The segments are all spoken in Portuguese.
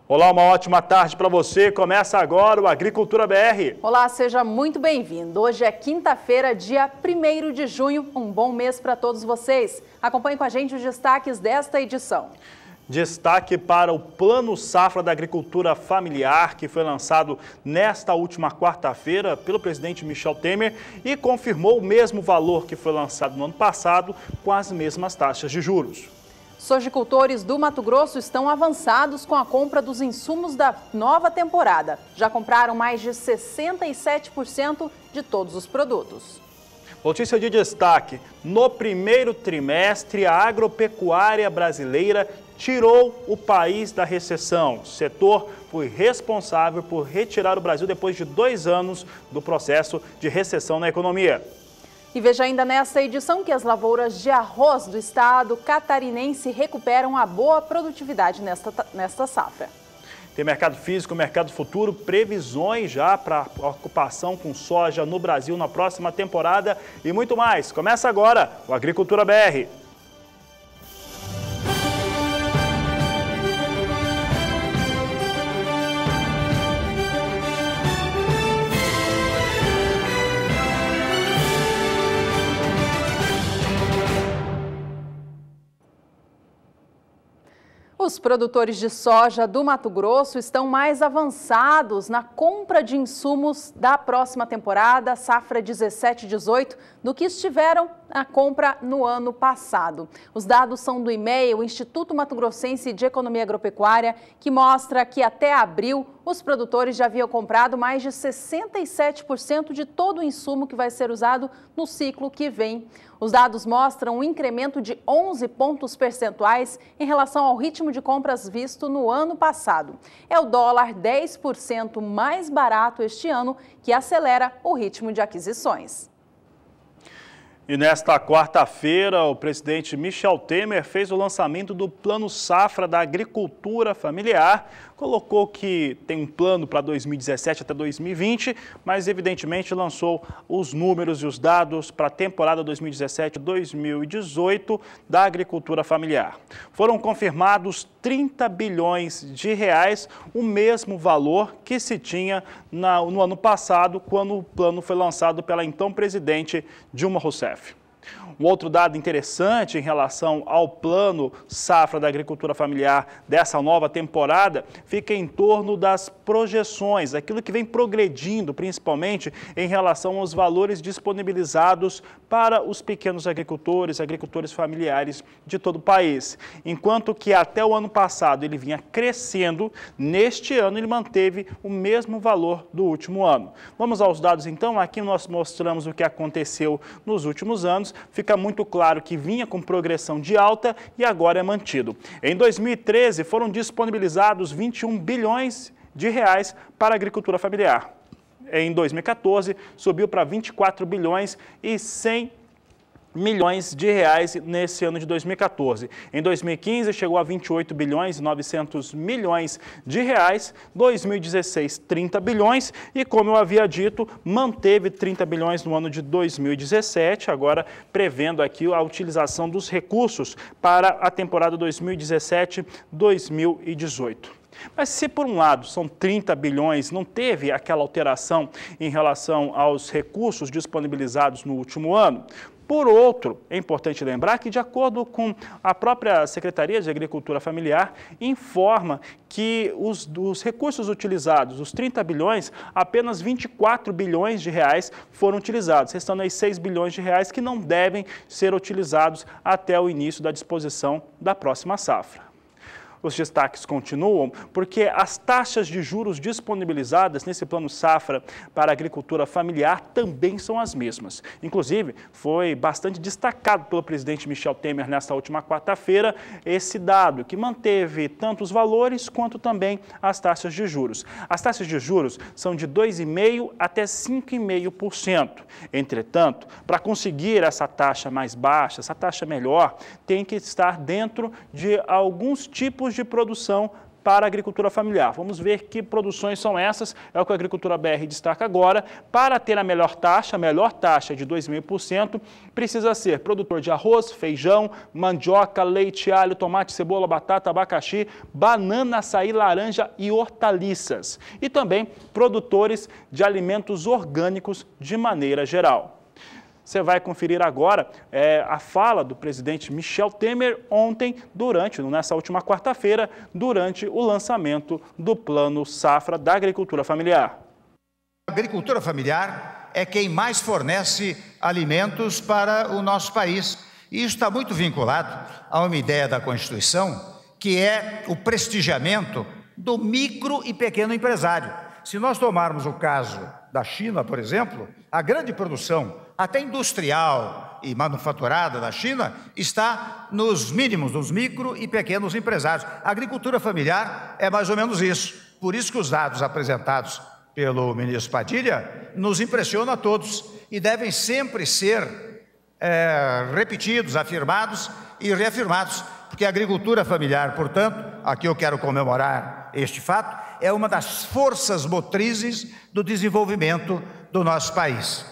Olá, uma ótima tarde para você. Começa agora o Agricultura BR. Olá, seja muito bem-vindo. Hoje é quinta-feira, dia 1º de junho. Um bom mês para todos vocês. Acompanhe com a gente os destaques desta edição. Destaque para o Plano Safra da Agricultura Familiar, que foi lançado nesta última quarta-feira pelo presidente Michel Temer e confirmou o mesmo valor que foi lançado no ano passado, com as mesmas taxas de juros. Sojicultores do Mato Grosso estão avançados com a compra dos insumos da nova temporada. Já compraram mais de 67% de todos os produtos. Notícia de destaque: no primeiro trimestre, a agropecuária brasileira tirou o país da recessão. O setor foi responsável por retirar o Brasil depois de 2 anos do processo de recessão na economia. E veja ainda nessa edição que as lavouras de arroz do estado catarinense recuperam a boa produtividade nesta safra. Tem mercado físico, mercado futuro, previsões já para a ocupação com soja no Brasil na próxima temporada e muito mais. Começa agora o Agricultura BR. Os produtores de soja do Mato Grosso estão mais avançados na compra de insumos da próxima temporada, safra 17/18, do que estiveram na compra no ano passado. Os dados são do IMEA, o Instituto Mato Grossense de Economia Agropecuária, que mostra que até abril os produtores já haviam comprado mais de 67% de todo o insumo que vai ser usado no ciclo que vem. Os dados mostram um incremento de 11 pontos percentuais em relação ao ritmo de compras visto no ano passado. É o dólar 10% mais barato este ano que acelera o ritmo de aquisições. E nesta quarta-feira, o presidente Michel Temer fez o lançamento do Plano Safra da Agricultura Familiar. Colocou que tem um plano para 2017 até 2020, mas evidentemente lançou os números e os dados para a temporada 2017-2018 da agricultura familiar. Foram confirmados 30 bilhões de reais, o mesmo valor que se tinha no ano passado, quando o plano foi lançado pela então presidente Dilma Rousseff. Um outro dado interessante em relação ao Plano Safra da Agricultura Familiar dessa nova temporada fica em torno das projeções, aquilo que vem progredindo principalmente em relação aos valores disponibilizados para os pequenos agricultores, agricultores familiares de todo o país. Enquanto que até o ano passado ele vinha crescendo, neste ano ele manteve o mesmo valor do último ano. Vamos aos dados então, aqui nós mostramos o que aconteceu nos últimos anos. Fica muito claro que vinha com progressão de alta e agora é mantido. Em 2013, foram disponibilizados 21 bilhões de reais para a agricultura familiar. Em 2014, subiu para 24 bilhões e 100 milhões de reais nesse ano de 2014. Em 2015, chegou a 28 bilhões e 900 milhões de reais. 2016, 30 bilhões e, como eu havia dito, manteve 30 bilhões no ano de 2017, agora prevendo aqui a utilização dos recursos para a temporada 2017-2018. Mas se por um lado são 30 bilhões, não teve aquela alteração em relação aos recursos disponibilizados no último ano, por outro, é importante lembrar que, de acordo com a própria Secretaria de Agricultura Familiar, informa que dos recursos utilizados, os 30 bilhões, apenas 24 bilhões de reais foram utilizados, restando aí 6 bilhões de reais que não devem ser utilizados até o início da disposição da próxima safra. Os destaques continuam porque as taxas de juros disponibilizadas nesse Plano Safra para a agricultura familiar também são as mesmas. Inclusive, foi bastante destacado pelo presidente Michel Temer nesta última quarta-feira esse dado, que manteve tanto os valores quanto também as taxas de juros. As taxas de juros são de 2,5% até 5,5%. Entretanto, para conseguir essa taxa mais baixa, essa taxa melhor, tem que estar dentro de alguns tipos de produção para a agricultura familiar. Vamos ver que produções são essas, é o que a Agricultura BR destaca agora. Para ter a melhor taxa de 2.000%, precisa ser produtor de arroz, feijão, mandioca, leite, alho, tomate, cebola, batata, abacaxi, banana, açaí, laranja e hortaliças. E também produtores de alimentos orgânicos de maneira geral. Você vai conferir agora a fala do presidente Michel Temer ontem, nessa última quarta-feira, durante o lançamento do Plano Safra da Agricultura Familiar. A agricultura familiar é quem mais fornece alimentos para o nosso país. E isso está muito vinculado a uma ideia da Constituição, que é o prestigiamento do micro e pequeno empresário. Se nós tomarmos o caso da China, por exemplo, a grande produção, até industrial e manufaturada da China, está nos mínimos, nos micro e pequenos empresários. A agricultura familiar é mais ou menos isso. Por isso que os dados apresentados pelo ministro Padilha nos impressionam a todos e devem sempre ser repetidos, afirmados e reafirmados, porque a agricultura familiar, portanto, aqui eu quero comemorar este fato, é uma das forças motrizes do desenvolvimento do nosso país.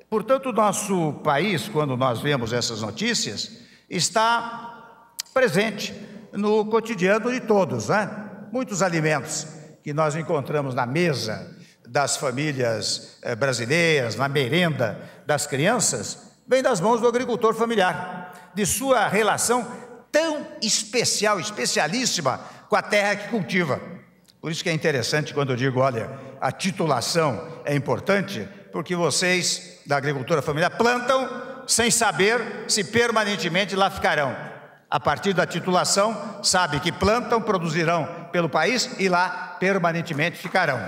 Portanto, o nosso país, quando nós vemos essas notícias, está presente no cotidiano de todos, né? Muitos alimentos que nós encontramos na mesa das famílias brasileiras, na merenda das crianças, vem das mãos do agricultor familiar, de sua relação tão especial, especialíssima com a terra que cultiva. Por isso que é interessante quando eu digo, olha, a titulação é importante, porque vocês da agricultura familiar plantam sem saber se permanentemente lá ficarão. A partir da titulação, sabe que plantam, produzirão pelo país e lá permanentemente ficarão.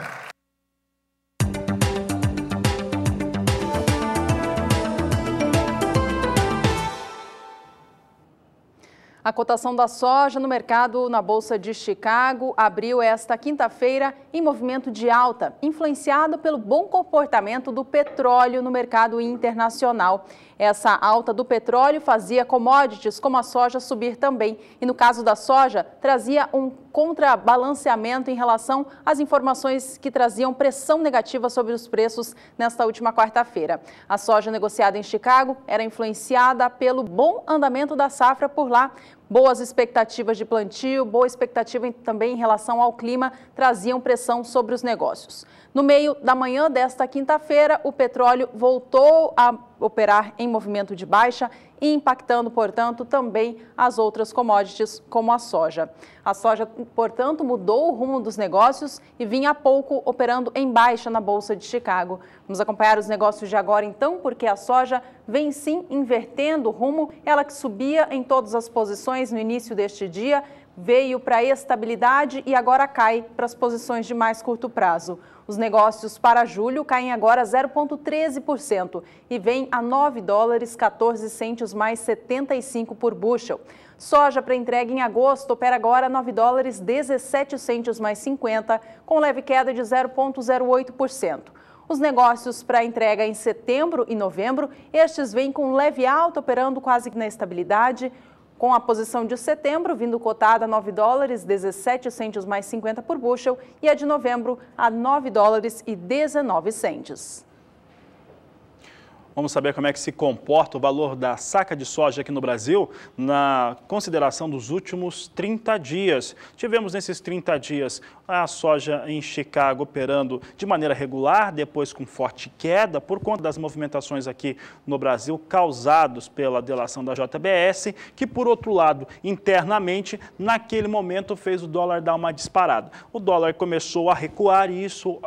A cotação da soja no mercado na Bolsa de Chicago abriu esta quinta-feira em movimento de alta, influenciado pelo bom comportamento do petróleo no mercado internacional. Essa alta do petróleo fazia commodities como a soja subir também. E no caso da soja, trazia um contrabalanceamento em relação às informações que traziam pressão negativa sobre os preços nesta última quarta-feira. A soja negociada em Chicago era influenciada pelo bom andamento da safra por lá. Boas expectativas de plantio, boa expectativa também em relação ao clima traziam pressão sobre os negócios. No meio da manhã desta quinta-feira, o petróleo voltou a operar em movimento de baixa, impactando, portanto, também as outras commodities, como a soja. A soja, portanto, mudou o rumo dos negócios e vinha há pouco operando em baixa na Bolsa de Chicago. Vamos acompanhar os negócios de agora, então, porque a soja vem sim invertendo o rumo. Ela que subia em todas as posições no início deste dia, veio para a estabilidade e agora cai para as posições de mais curto prazo. Os negócios para julho caem agora 0,13% e vem a $9,14 mais 75 por bushel. Soja para entrega em agosto opera agora $9,17 mais 50, com leve queda de 0,08%. Os negócios para entrega em setembro e novembro, estes vêm com leve alta, operando quase na estabilidade, com a posição de setembro vindo cotada a $9,17 mais 50 por bushel e a de novembro a $9,19. Vamos saber como é que se comporta o valor da saca de soja aqui no Brasil na consideração dos últimos 30 dias. Tivemos nesses 30 dias a soja em Chicago operando de maneira regular, depois com forte queda por conta das movimentações aqui no Brasil causados pela delação da JBS, que por outro lado, internamente, naquele momento fez o dólar dar uma disparada. O dólar começou a recuar e isso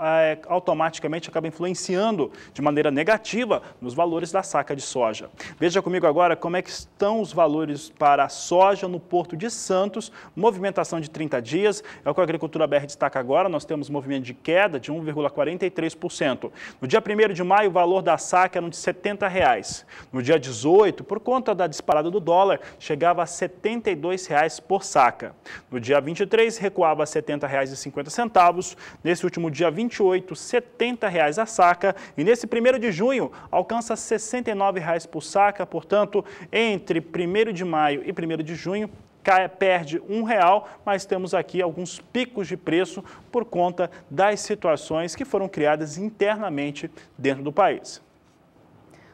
automaticamente acaba influenciando de maneira negativa nos valores da saca de soja. Veja comigo agora como é que estão os valores para a soja no Porto de Santos, movimentação de 30 dias, é o que a Agricultura BR destaca agora, nós temos movimento de queda de 1,43%. No dia 1º de maio, o valor da saca era de R$ 70,00. No dia 18, por conta da disparada do dólar, chegava a R$ 72,00 por saca. No dia 23, recuava a R$ 70,50. Nesse último dia 28, R$ 70,00 a saca. E nesse 1º de junho, alcança R$ 69,00 por saca, portanto, entre 1º de maio e 1º de junho, perde R$1, mas temos aqui alguns picos de preço por conta das situações que foram criadas internamente dentro do país.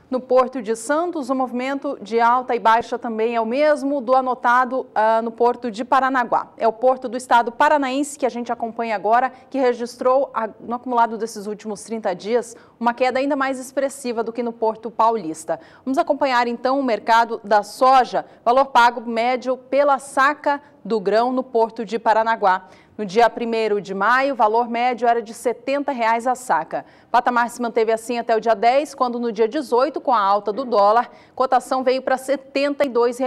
No Porto de Santos, o movimento de alta e baixa também é o mesmo do anotado no Porto de Paranaguá. É o porto do estado paranaense que a gente acompanha agora, que registrou, no acumulado desses últimos 30 dias, uma queda ainda mais expressiva do que no Porto Paulista. Vamos acompanhar então o mercado da soja, valor pago médio pela saca do grão no Porto de Paranaguá. No dia 1º de maio, o valor médio era de R$ 70 a saca. O patamar se manteve assim até o dia 10, quando no dia 18, com a alta do dólar, cotação veio para R$ 72.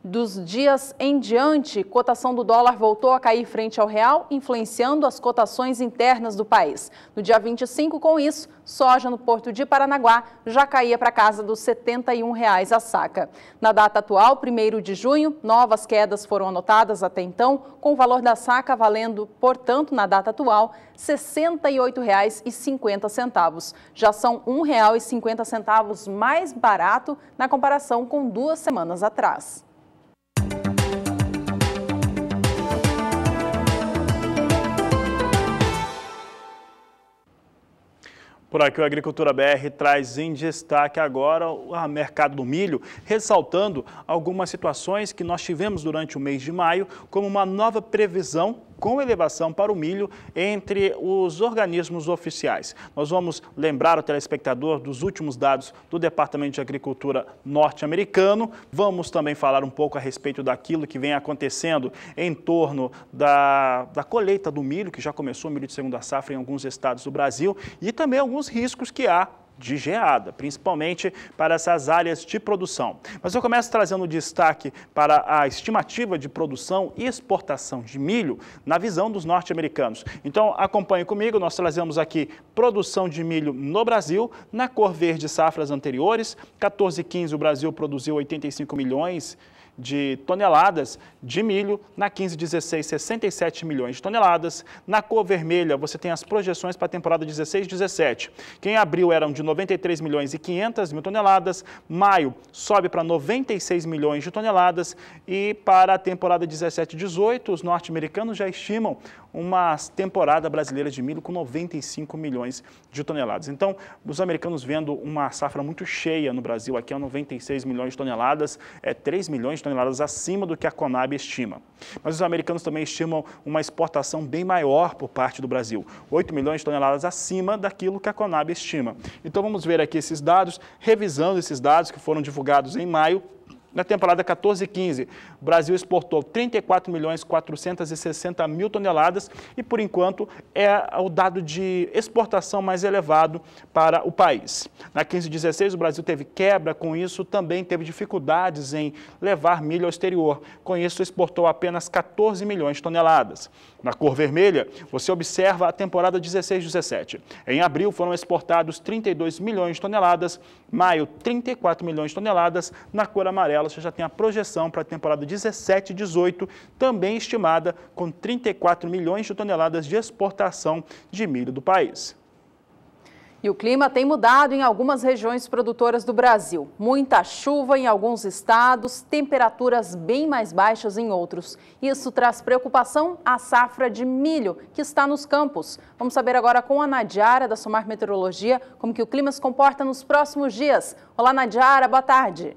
Dos dias em diante, cotação do dólar voltou a cair frente ao real, influenciando as cotações internas do país. No dia 25, com isso, soja no Porto de Paranaguá já caía para casa dos R$ 71 a saca. Na data atual, 1º de junho, novas quedas foram anotadas até então, com o valor da saca valendo, portanto, na data atual, R$ 68,50. Já são R$ 1,50 mais barato na comparação com 2 semanas atrás. Por aqui o Agricultura BR traz em destaque agora o mercado do milho, ressaltando algumas situações que nós tivemos durante o mês de maio, como uma nova previsão com elevação para o milho entre os organismos oficiais. Nós vamos lembrar o telespectador dos últimos dados do Departamento de Agricultura norte-americano. Vamos também falar um pouco a respeito daquilo que vem acontecendo em torno da colheita do milho, que já começou o milho de segunda safra em alguns estados do Brasil, e também alguns riscos que há de geada, principalmente para essas áreas de produção. Mas eu começo trazendo destaque para a estimativa de produção e exportação de milho na visão dos norte-americanos. Então, acompanhe comigo, nós trazemos aqui produção de milho no Brasil, na cor verde safras anteriores, 14-15 o Brasil produziu 85 milhões de toneladas de milho, na 15-16, 67 milhões de toneladas. Na cor vermelha, você tem as projeções para a temporada 16-17, que em abril eram de 93 milhões e 500 mil toneladas, maio sobe para 96 milhões de toneladas e para a temporada 17-18, os norte-americanos já estimam uma temporada brasileira de milho com 95 milhões de toneladas. Então, os americanos vendo uma safra muito cheia no Brasil, aqui é 96 milhões de toneladas, 3 milhões de toneladas acima do que a Conab estima. Mas os americanos também estimam uma exportação bem maior por parte do Brasil, 8 milhões de toneladas acima daquilo que a Conab estima. Então vamos ver aqui esses dados, revisando esses dados que foram divulgados em maio. Na temporada 14-15, o Brasil exportou 34 milhões 460 mil toneladas e, por enquanto, é o dado de exportação mais elevado para o país. Na 15-16, o Brasil teve quebra, com isso também teve dificuldades em levar milho ao exterior. Com isso, exportou apenas 14 milhões de toneladas. Na cor vermelha, você observa a temporada 16-17. Em abril, foram exportados 32 milhões de toneladas, maio, 34 milhões de toneladas. Na cor amarela, você já tem a projeção para a temporada 17-18, também estimada com 34 milhões de toneladas de exportação de milho do país. E o clima tem mudado em algumas regiões produtoras do Brasil. Muita chuva em alguns estados, temperaturas bem mais baixas em outros. Isso traz preocupação à safra de milho que está nos campos. Vamos saber agora com a Nadiara, da Somar Meteorologia, como que o clima se comporta nos próximos dias. Olá, Nadiara, boa tarde.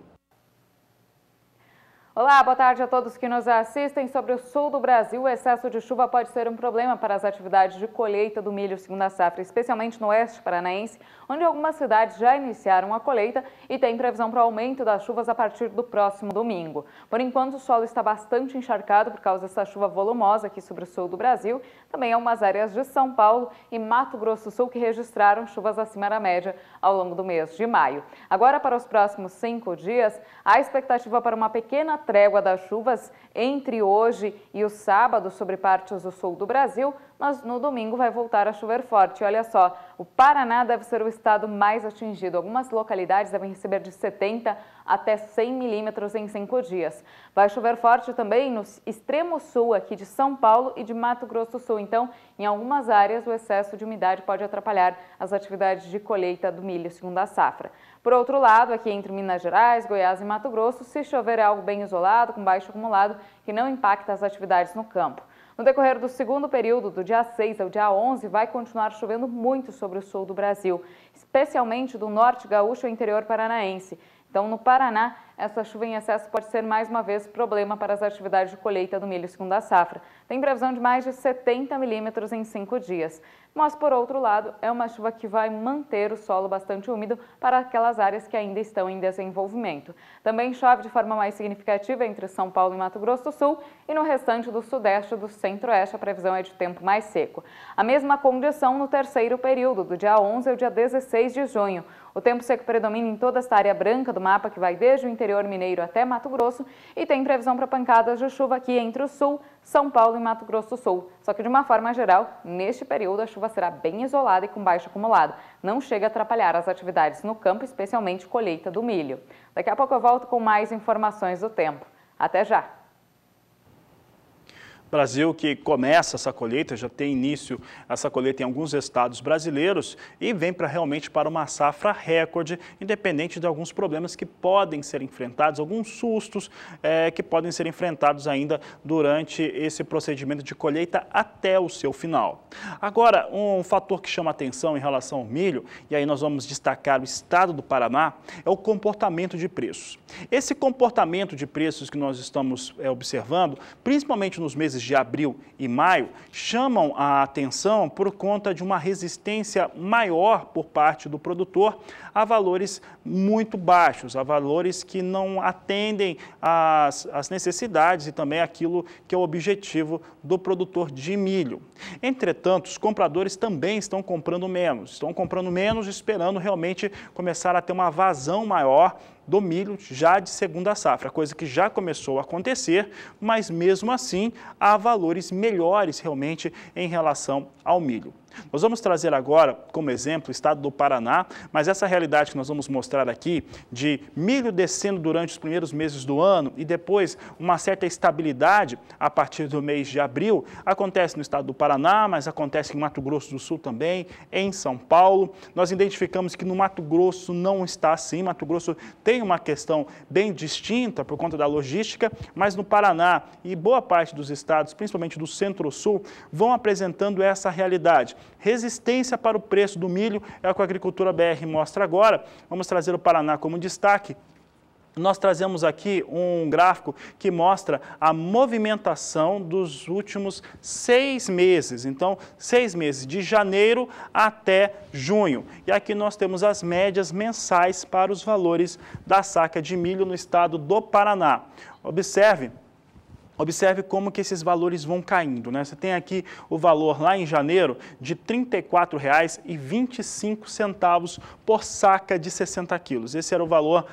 Olá, boa tarde a todos que nos assistem. Sobre o sul do Brasil, o excesso de chuva pode ser um problema para as atividades de colheita do milho segunda safra, especialmente no oeste paranaense, onde algumas cidades já iniciaram a colheita e tem previsão para o aumento das chuvas a partir do próximo domingo. Por enquanto, o solo está bastante encharcado por causa dessa chuva volumosa aqui sobre o sul do Brasil. Também há algumas áreas de São Paulo e Mato Grosso do Sul que registraram chuvas acima da média ao longo do mês de maio. Agora, para os próximos 5 dias, há expectativa para uma pequena trégua das chuvas entre hoje e o sábado sobre partes do sul do Brasil, mas no domingo vai voltar a chover forte. Olha só, o Paraná deve ser o estado mais atingido. Algumas localidades devem receber de 70 até 100 milímetros em 5 dias. Vai chover forte também no extremo sul aqui de São Paulo e de Mato Grosso do Sul. Então, em algumas áreas, o excesso de umidade pode atrapalhar as atividades de colheita do milho segundo a safra. Por outro lado, aqui entre Minas Gerais, Goiás e Mato Grosso, se chover é algo bem isolado, com baixo acumulado, que não impacta as atividades no campo. No decorrer do segundo período, do dia 6 ao dia 11, vai continuar chovendo muito sobre o sul do Brasil, especialmente do norte gaúcho e interior paranaense. Então, no Paraná, essa chuva em excesso pode ser mais uma vez problema para as atividades de colheita do milho segundo a safra. Tem previsão de mais de 70 milímetros em 5 dias. Mas, por outro lado, é uma chuva que vai manter o solo bastante úmido para aquelas áreas que ainda estão em desenvolvimento. Também chove de forma mais significativa entre São Paulo e Mato Grosso do Sul e no restante do sudeste e do centro-oeste a previsão é de tempo mais seco. A mesma condição no terceiro período, do dia 11 ao dia 16 de junho. O tempo seco predomina em toda esta área branca do mapa que vai desde o interior mineiro até Mato Grosso e tem previsão para pancadas de chuva aqui entre o sul, São Paulo e Mato Grosso do Sul. Só que de uma forma geral, neste período a chuva será bem isolada e com baixo acumulado. Não chega a atrapalhar as atividades no campo, especialmente colheita do milho. Daqui a pouco eu volto com mais informações do tempo. Até já! Brasil que começa essa colheita, já tem início essa colheita em alguns estados brasileiros e vem realmente para uma safra recorde, independente de alguns problemas que podem ser enfrentados, alguns sustos que podem ser enfrentados ainda durante esse procedimento de colheita até o seu final. Agora, um fator que chama atenção em relação ao milho, e aí nós vamos destacar o estado do Paraná, é o comportamento de preços. Esse comportamento de preços que nós estamos observando, principalmente nos meses de abril e maio, chamam a atenção por conta de uma resistência maior por parte do produtor a valores muito baixos, a valores que não atendem às necessidades e também aquilo que é o objetivo do produtor de milho. Entretanto, os compradores também estão comprando menos, esperando realmente começar a ter uma vazão maior do milho já de segunda safra, coisa que já começou a acontecer, mas mesmo assim há valores melhores realmente em relação ao milho. Nós vamos trazer agora, como exemplo, o estado do Paraná, mas essa realidade que nós vamos mostrar aqui, de milho descendo durante os primeiros meses do ano e depois uma certa estabilidade a partir do mês de abril, acontece no estado do Paraná, mas acontece em Mato Grosso do Sul também, em São Paulo. Nós identificamos que no Mato Grosso não está assim, Mato Grosso tem uma questão bem distinta por conta da logística, mas no Paraná e boa parte dos estados, principalmente do Centro-Sul, vão apresentando essa realidade. Resistência para o preço do milho é o que a Agricultura BR mostra agora. Vamos trazer o Paraná como destaque. Nós trazemos aqui um gráfico que mostra a movimentação dos últimos 6 meses. Então, 6 meses, de janeiro até junho. E aqui nós temos as médias mensais para os valores da saca de milho no estado do Paraná. Observe como que esses valores vão caindo, né? Você tem aqui o valor lá em janeiro de R$ 34,25 por saca de 60 quilos. Esse era o valor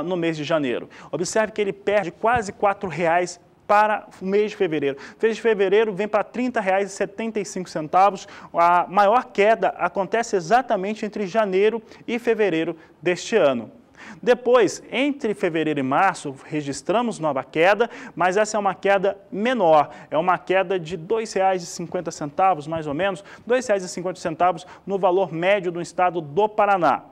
no mês de janeiro. Observe que ele perde quase R$ 4,00 para o mês de fevereiro. O mês de fevereiro vem para R$ 30,75. A maior queda acontece exatamente entre janeiro e fevereiro deste ano. Depois, entre fevereiro e março, registramos nova queda, mas essa é uma queda menor, é uma queda de R$ 2,50, mais ou menos, R$ 2,50 no valor médio do estado do Paraná.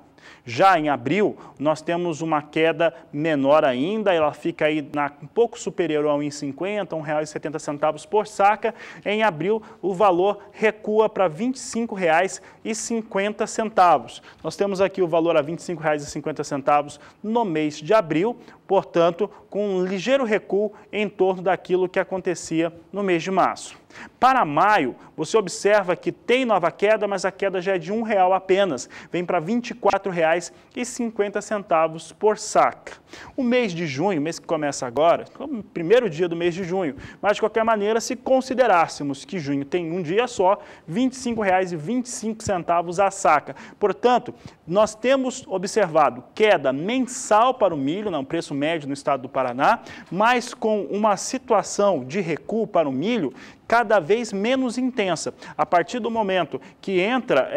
Já em abril, nós temos uma queda menor ainda, ela fica aí um pouco superior a R$ 1,50, R$ 1,70 por saca. Em abril, o valor recua para R$ 25,50. Nós temos aqui o valor a R$ 25,50 no mês de abril, portanto, com um ligeiro recuo em torno daquilo que acontecia no mês de março. Para maio, você observa que tem nova queda, mas a queda já é de R$ 1,00 apenas, vem para R$ 24,50 por saca. O mês de junho, mês que começa agora, como o primeiro dia do mês de junho, mas de qualquer maneira, se considerássemos que junho tem um dia só, R$ 25,25 a saca. Portanto, nós temos observado queda mensal para o milho, no preço médio no estado do Paraná, Paraná, mas com uma situação de recuo para o milho cada vez menos intensa. A partir do momento que entra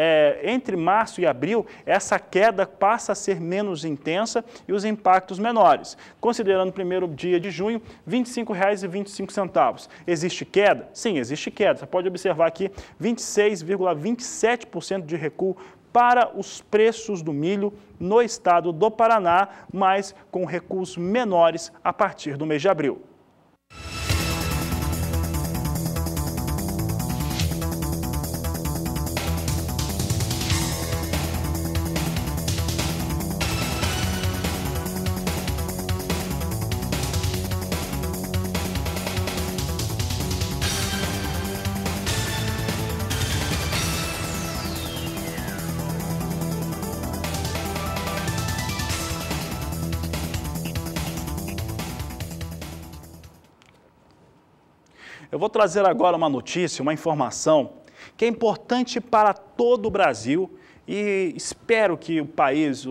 entre março e abril, essa queda passa a ser menos intensa e os impactos menores. Considerando o primeiro dia de junho, R$ 25,25. Existe queda? Sim, existe queda. Você pode observar aqui 26,27% de recuo para os preços do milho no estado do Paraná, mas com recuos menores a partir do mês de abril. Eu vou trazer agora uma notícia, uma informação que é importante para todo o Brasil e espero que o país,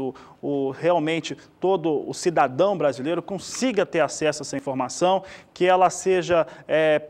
realmente todo o cidadão brasileiro consiga ter acesso a essa informação, que ela seja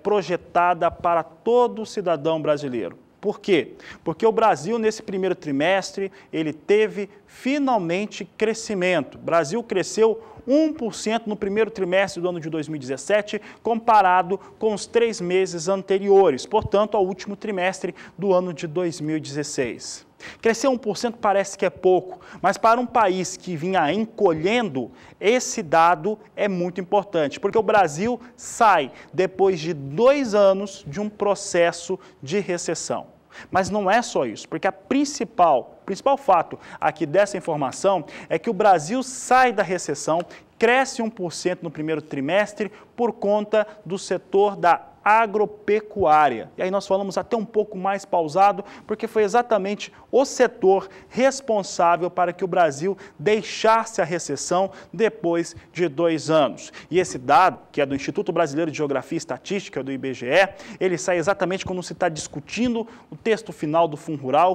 projetada para todo cidadão brasileiro. Por quê? Porque o Brasil, nesse primeiro trimestre, ele teve finalmente crescimento. O Brasil cresceu 1% no primeiro trimestre do ano de 2017, comparado com os 3 meses anteriores, portanto, ao último trimestre do ano de 2016. Crescer 1% parece que é pouco, mas para um país que vinha encolhendo, esse dado é muito importante, porque o Brasil sai depois de 2 anos de um processo de recessão. Mas não é só isso, porque o principal fato aqui dessa informação é que o Brasil sai da recessão, cresce 1% no primeiro trimestre por conta do setor da agropecuária. E aí nós falamos até um pouco mais pausado, porque foi exatamente o setor responsável para que o Brasil deixasse a recessão depois de 2 anos. E esse dado, que é do Instituto Brasileiro de Geografia e Estatística, do IBGE, ele sai exatamente quando se está discutindo o texto final do Fundo Rural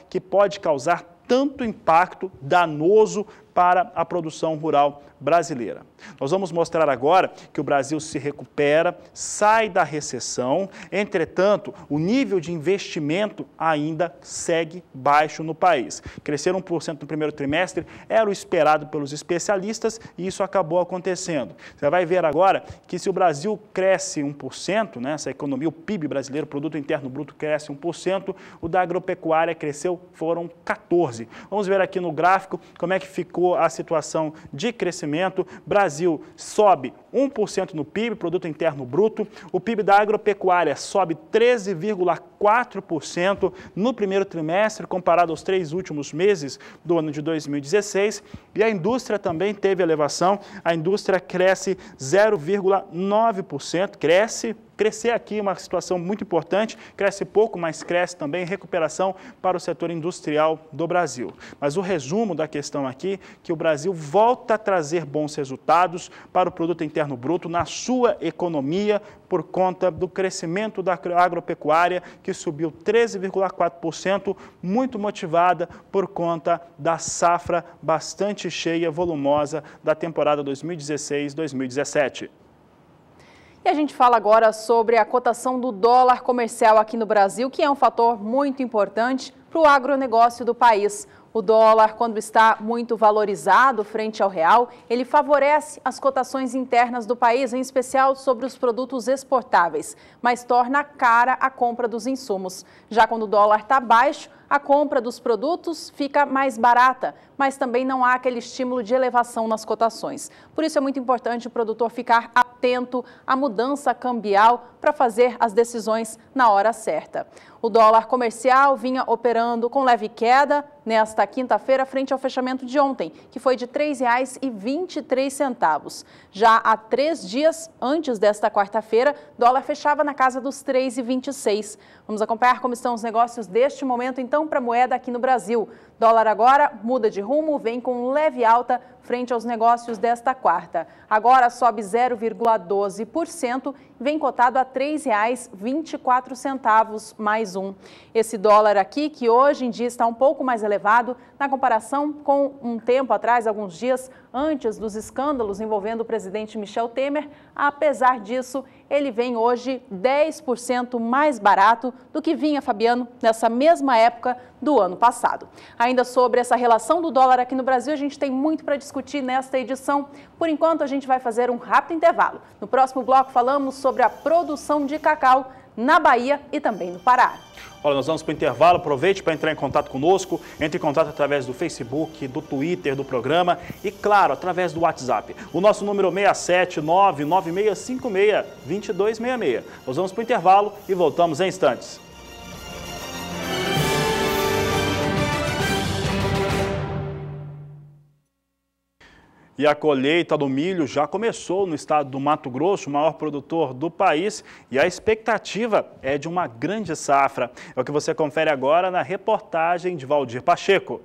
que pode causar tanto impacto danoso para a produção rural brasileira. Nós vamos mostrar agora que o Brasil se recupera, sai da recessão, entretanto, o nível de investimento ainda segue baixo no país. Crescer 1% no primeiro trimestre era o esperado pelos especialistas e isso acabou acontecendo. Você vai ver agora que se o Brasil cresce 1%, né, essa economia, o PIB brasileiro, o Produto Interno Bruto, cresce 1%, o da agropecuária cresceu, foram 14%. Vamos ver aqui no gráfico como é que ficou a situação de crescimento. Brasil sobe 1% no PIB, Produto Interno Bruto. O PIB da agropecuária sobe 13,4% no primeiro trimestre, comparado aos 3 últimos meses do ano de 2016. E a indústria também teve elevação. A indústria cresce 0,9%, Crescer aqui é uma situação muito importante, cresce pouco, mas cresce também recuperação para o setor industrial do Brasil. Mas o resumo da questão aqui é que o Brasil volta a trazer bons resultados para o Produto Interno Bruto na sua economia por conta do crescimento da agropecuária, que subiu 13,4%, muito motivada por conta da safra bastante cheia, volumosa da temporada 2016-2017. E a gente fala agora sobre a cotação do dólar comercial aqui no Brasil, que é um fator muito importante para o agronegócio do país. O dólar, quando está muito valorizado frente ao real, ele favorece as cotações internas do país, em especial sobre os produtos exportáveis, mas torna cara a compra dos insumos. Já quando o dólar está baixo, a compra dos produtos fica mais barata, mas também não há aquele estímulo de elevação nas cotações. Por isso é muito importante o produtor ficar atento à mudança cambial para fazer as decisões na hora certa. O dólar comercial vinha operando com leve queda nesta quinta-feira frente ao fechamento de ontem, que foi de R$ 3,23. Já há 3 dias antes desta quarta-feira, o dólar fechava na casa dos R$ 3,26. Vamos acompanhar como estão os negócios deste momento, então, para a moeda aqui no Brasil. Dólar agora muda de rumo, vem com leve alta frente aos negócios desta quarta. Agora sobe 0,12%, vem cotado a R$ 3,24 mais mais um. Esse dólar aqui, que hoje em dia está um pouco mais elevado na comparação com um tempo atrás, alguns dias antes dos escândalos envolvendo o presidente Michel Temer, apesar disso, ele vem hoje 10% mais barato do que vinha, Fabiano, nessa mesma época do ano passado. Ainda sobre essa relação do dólar aqui no Brasil, a gente tem muito para discutir nesta edição. Por enquanto, a gente vai fazer um rápido intervalo. No próximo bloco, falamos sobre a produção de cacau na Bahia e também no Pará. Olha, nós vamos para o intervalo, aproveite para entrar em contato conosco, entre em contato através do Facebook, do Twitter, do programa e, claro, através do WhatsApp. O nosso número é 67996562266. Nós vamos para o intervalo e voltamos em instantes. E a colheita do milho já começou no estado do Mato Grosso, o maior produtor do país, e a expectativa é de uma grande safra. É o que você confere agora na reportagem de Valdir Pacheco.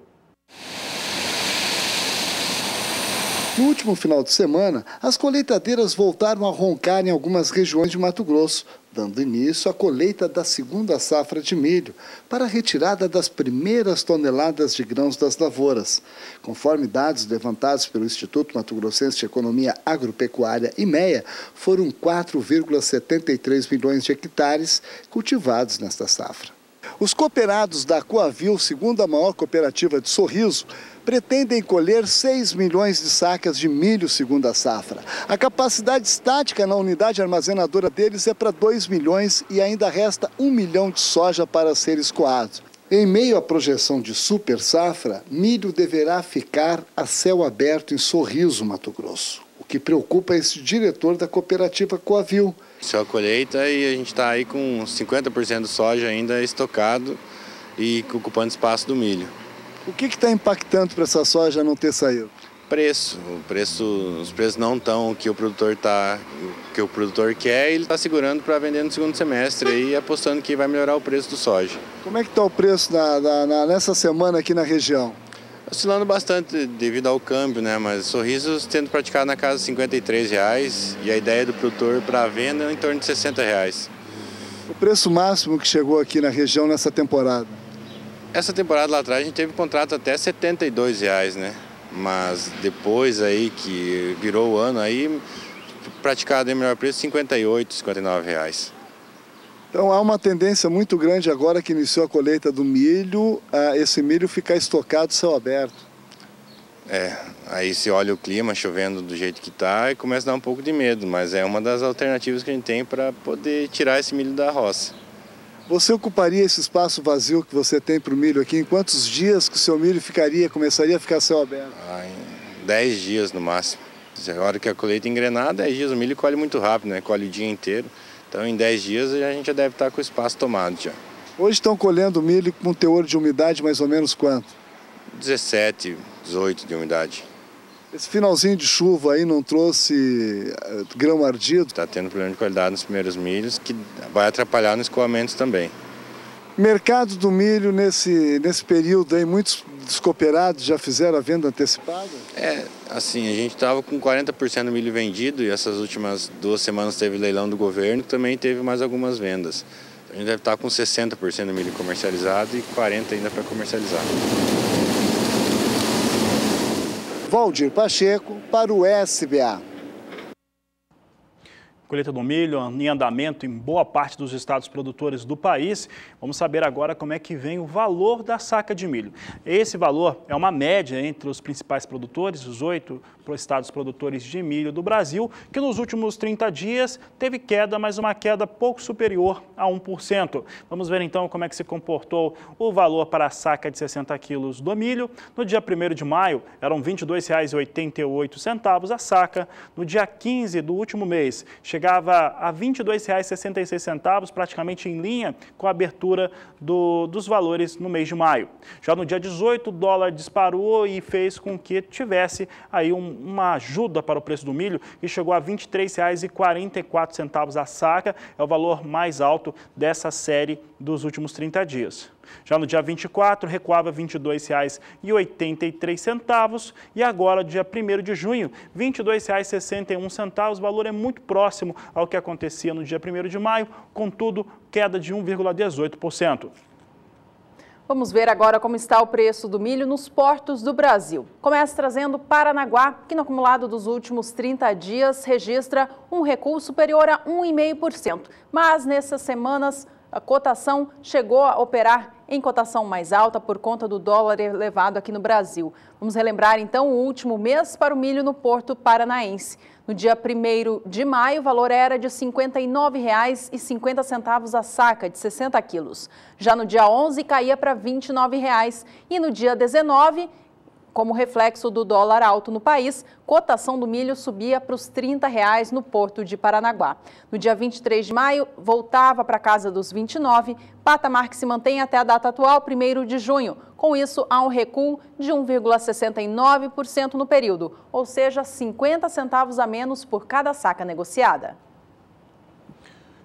No último final de semana, as colheitadeiras voltaram a roncar em algumas regiões de Mato Grosso, dando início à colheita da segunda safra de milho, para a retirada das primeiras toneladas de grãos das lavouras. Conforme dados levantados pelo Instituto Mato Grossense de Economia Agropecuária, IMEA, foram 4,73 milhões de hectares cultivados nesta safra. Os cooperados da Coavil, segunda maior cooperativa de Sorriso, pretendem colher 6 milhões de sacas de milho segunda safra. A capacidade estática na unidade armazenadora deles é para 2 milhões e ainda resta 1 milhão de soja para ser escoado. Em meio à projeção de super safra, milho deverá ficar a céu aberto em Sorriso, Mato Grosso. O que preocupa esse diretor da cooperativa Coavil. Só a colheita e a gente está aí com 50% de soja ainda estocado e ocupando espaço do milho. O que está impactando para essa soja não ter saído? Os preços não estão o que o produtor quer e ele está segurando para vender no segundo semestre e apostando que vai melhorar o preço do soja. Como é que está o preço nessa semana aqui na região? Oscilando bastante devido ao câmbio, né? Mas Sorriso tendo praticado na casa de R$53 e a ideia do produtor para a venda é em torno de R$60. O preço máximo que chegou aqui na região nessa temporada? Essa temporada lá atrás a gente teve contrato até R$72, né? Mas depois aí que virou o ano aí, praticado em melhor preço, R$58, R$59. Então há uma tendência muito grande agora que iniciou a colheita do milho, esse milho ficar estocado céu aberto. Aí se olha o clima chovendo do jeito que está e começa a dar um pouco de medo, mas é uma das alternativas que a gente tem para poder tirar esse milho da roça. Você ocuparia esse espaço vazio que você tem para o milho aqui? Em quantos dias que o seu milho começaria a ficar céu aberto? Em 10 dias no máximo. A hora que a colheita engrenar, 10 dias, o milho colhe muito rápido, né? Colhe o dia inteiro. Então em 10 dias a gente já deve estar com o espaço tomado já. Hoje estão colhendo milho com teor de umidade mais ou menos quanto? 17, 18 de umidade. Esse finalzinho de chuva aí não trouxe grão ardido? Está tendo problema de qualidade nos primeiros milhos, que vai atrapalhar no escoamento também. Mercado do milho nesse período aí, muitos dos cooperados já fizeram a venda antecipada? Assim, a gente estava com 40% do milho vendido e essas últimas 2 semanas teve leilão do governo, também teve mais algumas vendas. A gente deve estar com 60% do milho comercializado e 40% ainda para comercializar. Valdir Pacheco para o SBA. Colheita do milho em andamento em boa parte dos estados produtores do país. Vamos saber agora como é que vem o valor da saca de milho. Esse valor é uma média entre os principais produtores, os 8 estados produtores de milho do Brasil, que nos últimos 30 dias teve queda, mas uma queda pouco superior a 1%. Vamos ver então como é que se comportou o valor para a saca de 60 quilos do milho. No dia 1º de maio, eram R$ 22,88 a saca. No dia 15 do último mês, chegava a R$ 22,66, praticamente em linha com a abertura dos valores no mês de maio. Já no dia 18, o dólar disparou e fez com que tivesse aí uma ajuda para o preço do milho e chegou a R$ 23,44 a saca. É o valor mais alto dessa série dos últimos 30 dias. Já no dia 24, recuava R$ 22,83 e agora, dia 1º de junho, R$ 22,61. O valor é muito próximo ao que acontecia no dia 1º de maio, contudo, queda de 1,18%. Vamos ver agora como está o preço do milho nos portos do Brasil. Começa trazendo Paranaguá, que no acumulado dos últimos 30 dias registra um recuo superior a 1,5%. Mas nessas semanas a cotação chegou a operar em cotação mais alta por conta do dólar elevado aqui no Brasil. Vamos relembrar então o último mês para o milho no Porto Paranaense. No dia 1º de maio, o valor era de R$ 59,50 a saca de 60 quilos. Já no dia 11, caía para R$ 29,00 e no dia 19, como reflexo do dólar alto no país, cotação do milho subia para os R$ 30,00 no Porto de Paranaguá. No dia 23 de maio, voltava para a casa dos 29, patamar que se mantém até a data atual, 1º de junho. Com isso, há um recuo de 1,69% no período, ou seja, 50 centavos a menos por cada saca negociada.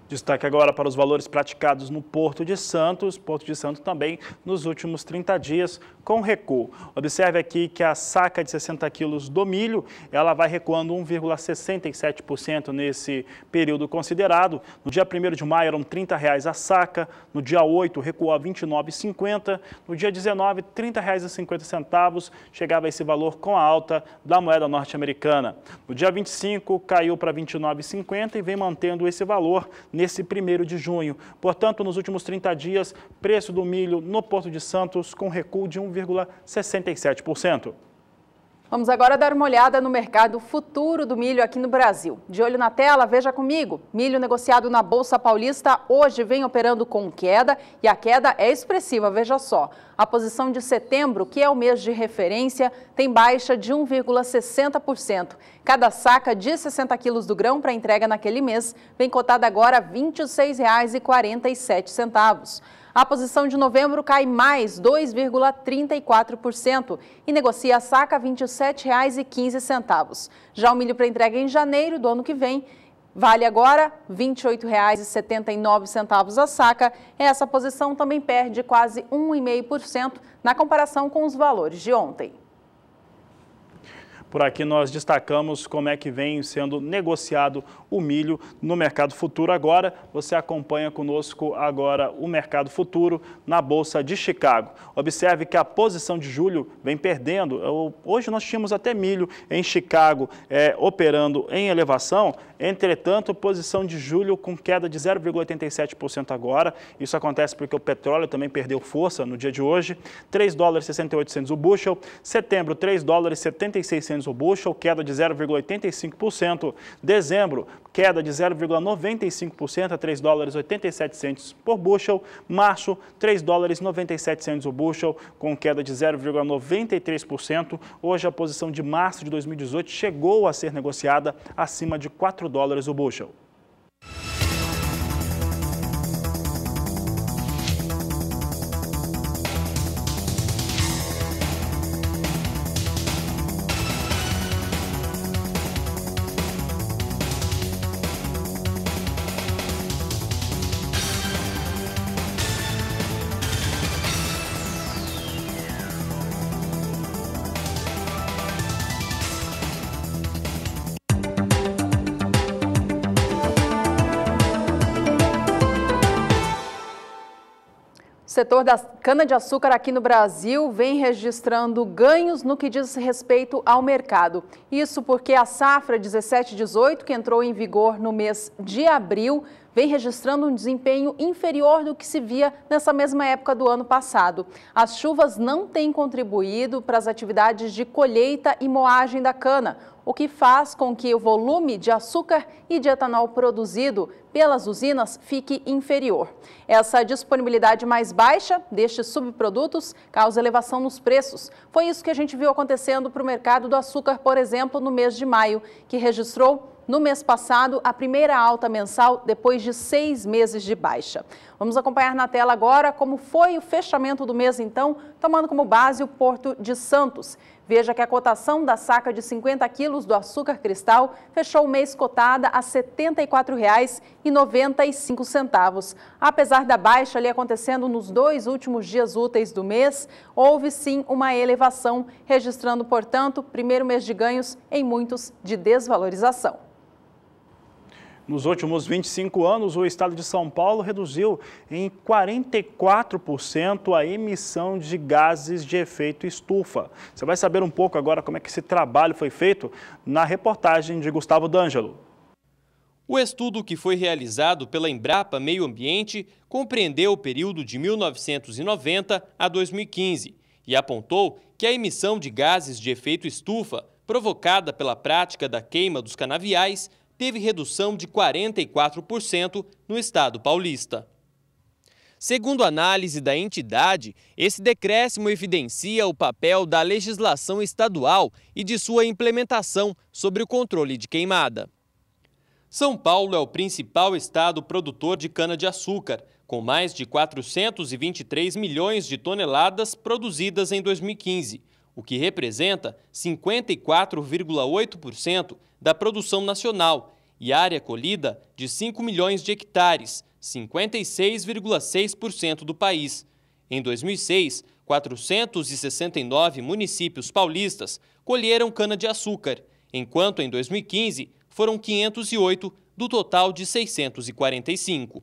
Destaque agora para os valores praticados no Porto de Santos. Porto de Santos também nos últimos 30 dias com recuo. Observe aqui que a saca de 60 quilos do milho, ela vai recuando 1,67% nesse período considerado. No dia 1º de maio eram R$ 30,00 a saca, no dia 8 recuou a R$ 29,50, no dia 19 R$ 30,50, chegava a esse valor com a alta da moeda norte-americana. No dia 25 caiu para R$ 29,50 e vem mantendo esse valor nesse 1º de junho. Portanto, nos últimos 30 dias, preço do milho no Porto de Santos com recuo de 1,67%. Vamos agora dar uma olhada no mercado futuro do milho aqui no Brasil. De olho na tela, veja comigo. Milho negociado na Bolsa Paulista hoje vem operando com queda e a queda é expressiva, veja só. A posição de setembro, que é o mês de referência, tem baixa de 1,60%. Cada saca de 60 quilos do grão para entrega naquele mês vem cotada agora a R$ 26,47. A posição de novembro cai mais 2,34% e negocia a saca R$ 27,15. Já o milho para entrega em janeiro do ano que vem vale agora R$ 28,79 a saca. Essa posição também perde quase 1,5% na comparação com os valores de ontem. Por aqui nós destacamos como é que vem sendo negociado o milho no mercado futuro. Agora você acompanha conosco agora o mercado futuro na Bolsa de Chicago. Observe que a posição de julho vem perdendo. Hoje nós tínhamos até milho em Chicago operando em elevação. Entretanto, posição de julho com queda de 0,87% agora. Isso acontece porque o petróleo também perdeu força no dia de hoje. $3,68 o bushel. Setembro, $3,76 o bushel, queda de 0,85%. Dezembro, queda de 0,95% a $3,87 por bushel. Março, $3,97 o bushel, com queda de 0,93%. Hoje, a posição de março de 2018 chegou a ser negociada acima de $4 o bushel. O setor da cana-de-açúcar aqui no Brasil vem registrando ganhos no que diz respeito ao mercado. Isso porque a safra 17/18, que entrou em vigor no mês de abril, vem registrando um desempenho inferior do que se via nessa mesma época do ano passado. As chuvas não têm contribuído para as atividades de colheita e moagem da cana, o que faz com que o volume de açúcar e de etanol produzido pelas usinas fique inferior. Essa disponibilidade mais baixa destes subprodutos causa elevação nos preços. Foi isso que a gente viu acontecendo para o mercado do açúcar, por exemplo, no mês de maio, que registrou no mês passado a primeira alta mensal depois de 6 meses de baixa. Vamos acompanhar na tela agora como foi o fechamento do mês, então, tomando como base o Porto de Santos. Veja que a cotação da saca de 50 quilos do açúcar cristal fechou o mês cotada a R$ 74,95. Apesar da baixa ali acontecendo nos 2 últimos dias úteis do mês, houve sim uma elevação, registrando, portanto, primeiro mês de ganhos em muitos de desvalorização. Nos últimos 25 anos, o estado de São Paulo reduziu em 44% a emissão de gases de efeito estufa. Você vai saber um pouco agora como é que esse trabalho foi feito na reportagem de Gustavo D'Angelo. O estudo, que foi realizado pela Embrapa Meio Ambiente, compreendeu o período de 1990 a 2015 e apontou que a emissão de gases de efeito estufa, provocada pela prática da queima dos canaviais, teve redução de 44% no estado paulista. Segundo a análise da entidade, esse decréscimo evidencia o papel da legislação estadual e de sua implementação sobre o controle de queimada. São Paulo é o principal estado produtor de cana-de-açúcar, com mais de 423 milhões de toneladas produzidas em 2015, o que representa 54,8% da produção nacional e área colhida de 5 milhões de hectares, 56,6% do país. Em 2006, 469 municípios paulistas colheram cana-de-açúcar, enquanto em 2015 foram 508 do total de 645.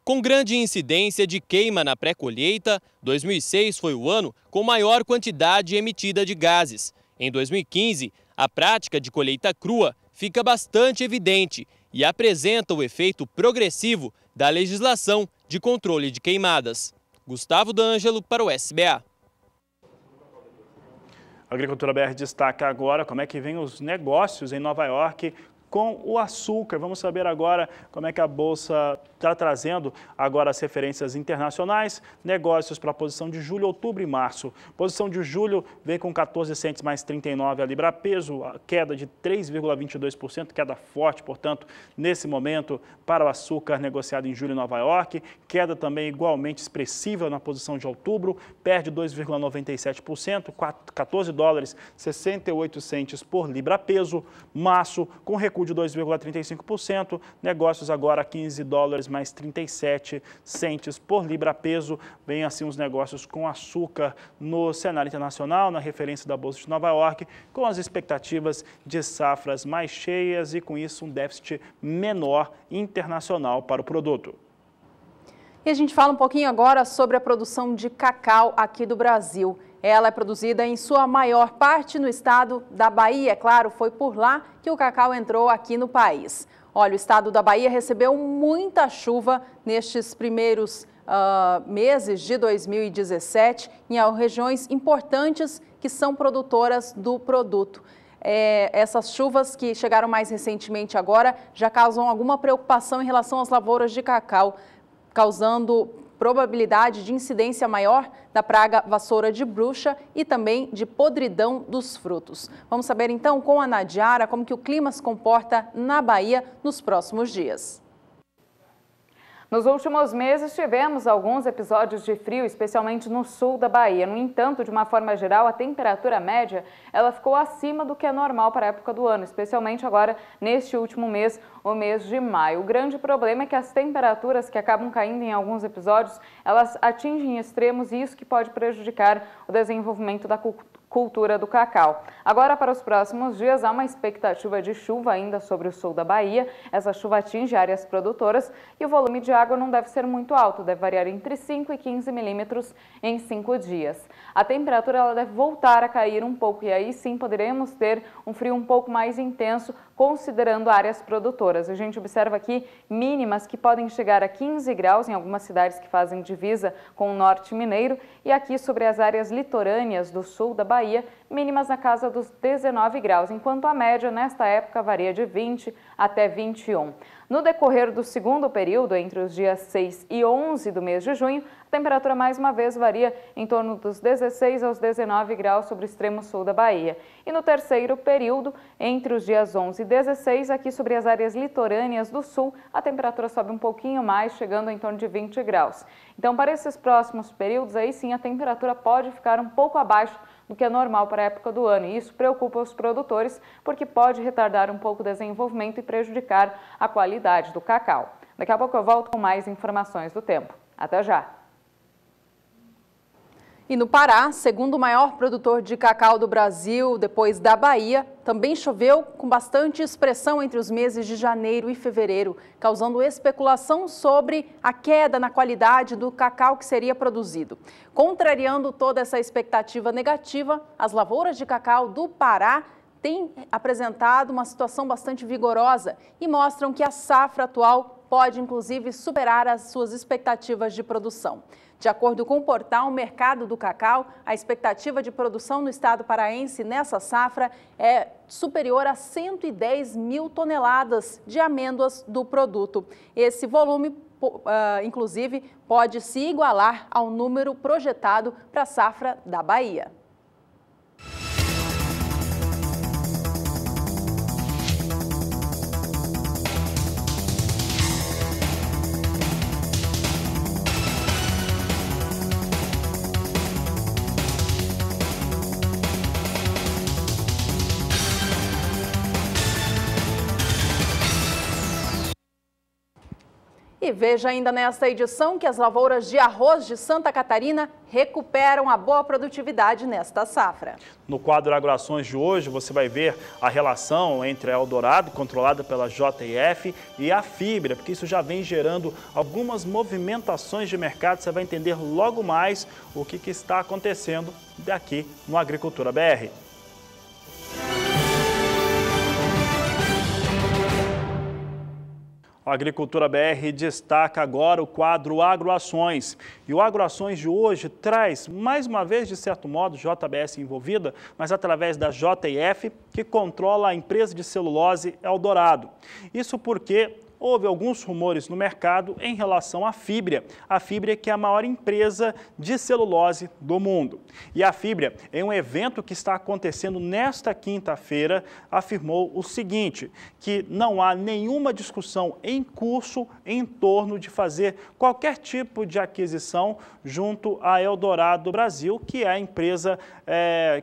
Com grande incidência de queima na pré-colheita, 2006 foi o ano com maior quantidade emitida de gases. Em 2015, a prática de colheita crua fica bastante evidente e apresenta o efeito progressivo da legislação de controle de queimadas. Gustavo D'Angelo para o SBA. A Agricultura BR destaca agora como é que vem os negócios em Nova York com o açúcar. Vamos saber agora como é que a Bolsa está trazendo agora as referências internacionais, negócios para a posição de julho, outubro e março. Posição de julho vem com 14 centes mais 39 a libra peso, a queda de 3,22%, queda forte, portanto, nesse momento para o açúcar negociado em julho em Nova York. Queda também igualmente expressiva na posição de outubro, perde 2,97%, 14 dólares 68 centes por libra peso. Março com recuo de 2,35%, negócios agora a 15 dólares mais 37 centes por libra peso. Vem assim os negócios com açúcar no cenário internacional, na referência da Bolsa de Nova York, com as expectativas de safras mais cheias e com isso um déficit menor internacional para o produto. E a gente fala um pouquinho agora sobre a produção de cacau aqui do Brasil. Ela é produzida em sua maior parte no estado da Bahia. É claro, foi por lá que o cacau entrou aqui no país. Olha, o estado da Bahia recebeu muita chuva nestes primeiros meses de 2017 em regiões importantes que são produtoras do produto. Essas chuvas que chegaram mais recentemente agora já causam alguma preocupação em relação às lavouras de cacau, causando probabilidade de incidência maior da praga vassoura de bruxa e também de podridão dos frutos. Vamos saber então com a Nadiara como que o clima se comporta na Bahia nos próximos dias. Nos últimos meses tivemos alguns episódios de frio, especialmente no sul da Bahia. No entanto, de uma forma geral, a temperatura média ela ficou acima do que é normal para a época do ano, especialmente agora neste último mês, o mês de maio. O grande problema é que as temperaturas que acabam caindo em alguns episódios, elas atingem extremos e isso que pode prejudicar o desenvolvimento da cultura do cacau. Agora, para os próximos dias, há uma expectativa de chuva ainda sobre o sul da Bahia. Essa chuva atinge áreas produtoras e o volume de água não deve ser muito alto, deve variar entre 5 e 15 milímetros em 5 dias. A temperatura ela deve voltar a cair um pouco e aí sim poderemos ter um frio um pouco mais intenso, considerando áreas produtoras. A gente observa aqui mínimas que podem chegar a 15 graus em algumas cidades que fazem divisa com o norte mineiro e aqui sobre as áreas litorâneas do sul da Bahia, Bahia, mínimas na casa dos 19 graus, enquanto a média nesta época varia de 20 até 21. No decorrer do segundo período, entre os dias 6 e 11 do mês de junho, a temperatura mais uma vez varia em torno dos 16 aos 19 graus sobre o extremo sul da Bahia. E no terceiro período, entre os dias 11 e 16, aqui sobre as áreas litorâneas do sul, a temperatura sobe um pouquinho mais, chegando em torno de 20 graus. Então, para esses próximos períodos, aí sim a temperatura pode ficar um pouco abaixo do que é normal para a época do ano. E isso preocupa os produtores, porque pode retardar um pouco o desenvolvimento e prejudicar a qualidade do cacau. Daqui a pouco eu volto com mais informações do tempo. Até já! E no Pará, segundo o maior produtor de cacau do Brasil, depois da Bahia, também choveu com bastante expressão entre os meses de janeiro e fevereiro, causando especulação sobre a queda na qualidade do cacau que seria produzido. Contrariando toda essa expectativa negativa, as lavouras de cacau do Pará têm apresentado uma situação bastante vigorosa e mostram que a safra atual pode, inclusive, superar as suas expectativas de produção. De acordo com o portal Mercado do Cacau, a expectativa de produção no estado paraense nessa safra é superior a 110 mil toneladas de amêndoas do produto. Esse volume, inclusive, pode se igualar ao número projetado para a safra da Bahia. E veja ainda nesta edição que as lavouras de arroz de Santa Catarina recuperam a boa produtividade nesta safra. No quadro Agroações de hoje, você vai ver a relação entre a Eldorado, controlada pela JF, e a Fibra, porque isso já vem gerando algumas movimentações de mercado. Você vai entender logo mais o que está acontecendo daqui no Agricultura BR. A Agricultura BR destaca agora o quadro Agroações. E o Agroações de hoje traz, mais uma vez, de certo modo, JBS envolvida, mas através da JF, que controla a empresa de celulose Eldorado. Isso porque houve alguns rumores no mercado em relação à Fibra. A Fibra que é a maior empresa de celulose do mundo. E a Fibra, em um evento que está acontecendo nesta quinta-feira, afirmou o seguinte, que não há nenhuma discussão em curso em torno de fazer qualquer tipo de aquisição junto à Eldorado Brasil, que é a empresa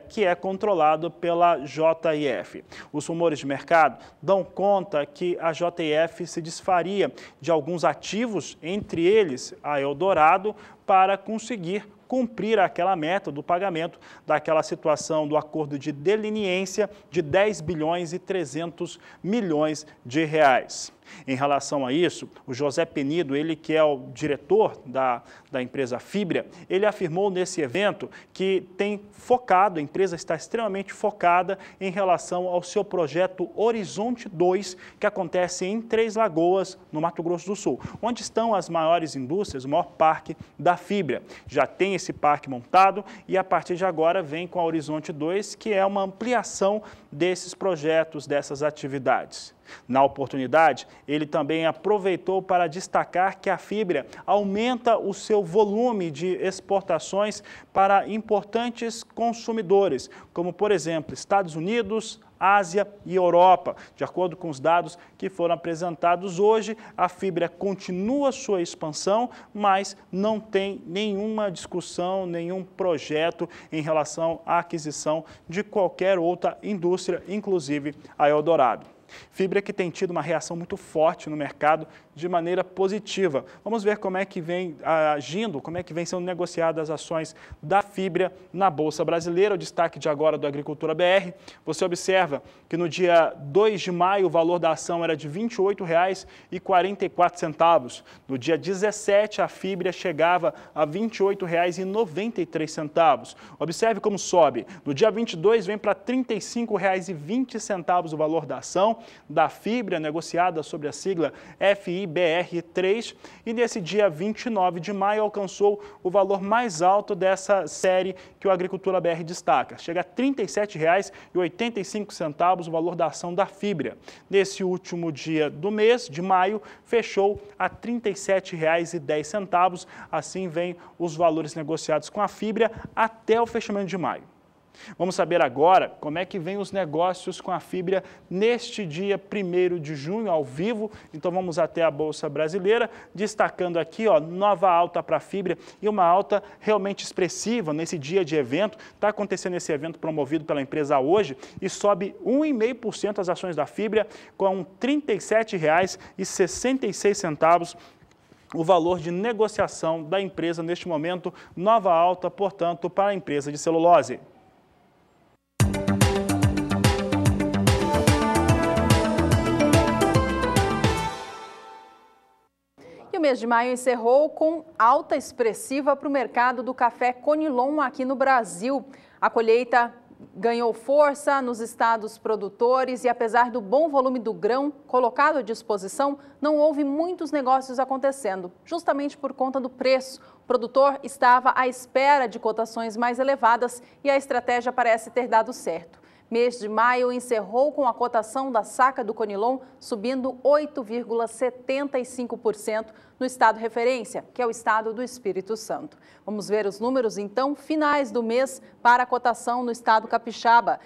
que é controlada pela JF. Os rumores de mercado dão conta que a JF se desfaria de alguns ativos, entre eles a Eldorado, para conseguir cumprir aquela meta do pagamento daquela situação do acordo de deliniência de 10 bilhões e 300 milhões de reais. Em relação a isso, o José Penido, ele que é o diretor da empresa Fibra, ele afirmou nesse evento que tem focado, a empresa está extremamente focada em relação ao seu projeto Horizonte 2, que acontece em Três Lagoas, no Mato Grosso do Sul, onde estão as maiores indústrias, o maior parque da Fibra. Já tem esse parque montado e a partir de agora vem com a Horizonte 2, que é uma ampliação desses projetos, dessas atividades. Na oportunidade, ele também aproveitou para destacar que a Fibra aumenta o seu volume de exportações para importantes consumidores, como, por exemplo, Estados Unidos, Ásia e Europa. De acordo com os dados que foram apresentados hoje, a Fibra continua sua expansão, mas não tem nenhuma discussão, nenhum projeto em relação à aquisição de qualquer outra indústria, inclusive a Eldorado. Fibra que tem tido uma reação muito forte no mercado de maneira positiva. Vamos ver como é que vem agindo, como é que vem sendo negociadas as ações da Fibra na Bolsa Brasileira. O destaque de agora do Agricultura BR. Você observa que no dia 2 de maio o valor da ação era de R$ 28,44. No dia 17 a Fibra chegava a R$ 28,93. Observe como sobe. No dia 22 vem para R$ 35,20 o valor da ação. cotação da fibra negociada sobre a sigla FIBR3 e nesse dia 29 de maio alcançou o valor mais alto dessa série que o Agricultura BR destaca. Chega a R$ 37,85 o valor da ação da fibra. Nesse último dia do mês de maio, fechou a R$ 37,10. Assim vem os valores negociados com a fibra até o fechamento de maio. Vamos saber agora como é que vem os negócios com a fibra neste dia 1º de junho, ao vivo. Então vamos até a Bolsa Brasileira, destacando aqui, nova alta para a fibra e uma alta realmente expressiva nesse dia de evento. Está acontecendo esse evento promovido pela empresa hoje e sobe 1,5% as ações da fibra com R$ 37,66. O valor de negociação da empresa neste momento, nova alta, portanto, para a empresa de celulose. E o mês de maio encerrou com alta expressiva para o mercado do café Conilon aqui no Brasil. A colheita ganhou força nos estados produtores e, apesar do bom volume do grão colocado à disposição, não houve muitos negócios acontecendo, justamente por conta do preço. O produtor estava à espera de cotações mais elevadas e a estratégia parece ter dado certo. Mês de maio encerrou com a cotação da saca do Conilon subindo 8,75% no estado referência, que é o estado do Espírito Santo. Vamos ver os números, então, finais do mês para a cotação no estado capixaba.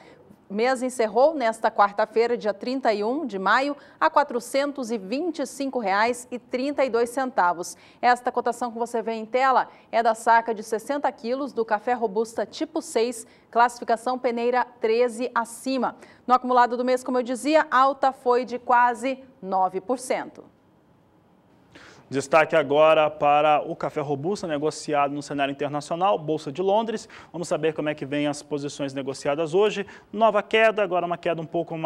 O mês encerrou nesta quarta-feira, dia 31 de maio, a R$ 425,32. Esta cotação que você vê em tela é da saca de 60 quilos do café robusta tipo 6, classificação peneira 13 acima. No acumulado do mês, como eu dizia, alta foi de quase 9%. Destaque agora para o café robusta negociado no cenário internacional, Bolsa de Londres. Vamos saber como é que vem as posições negociadas hoje. Nova queda, agora uma queda um pouco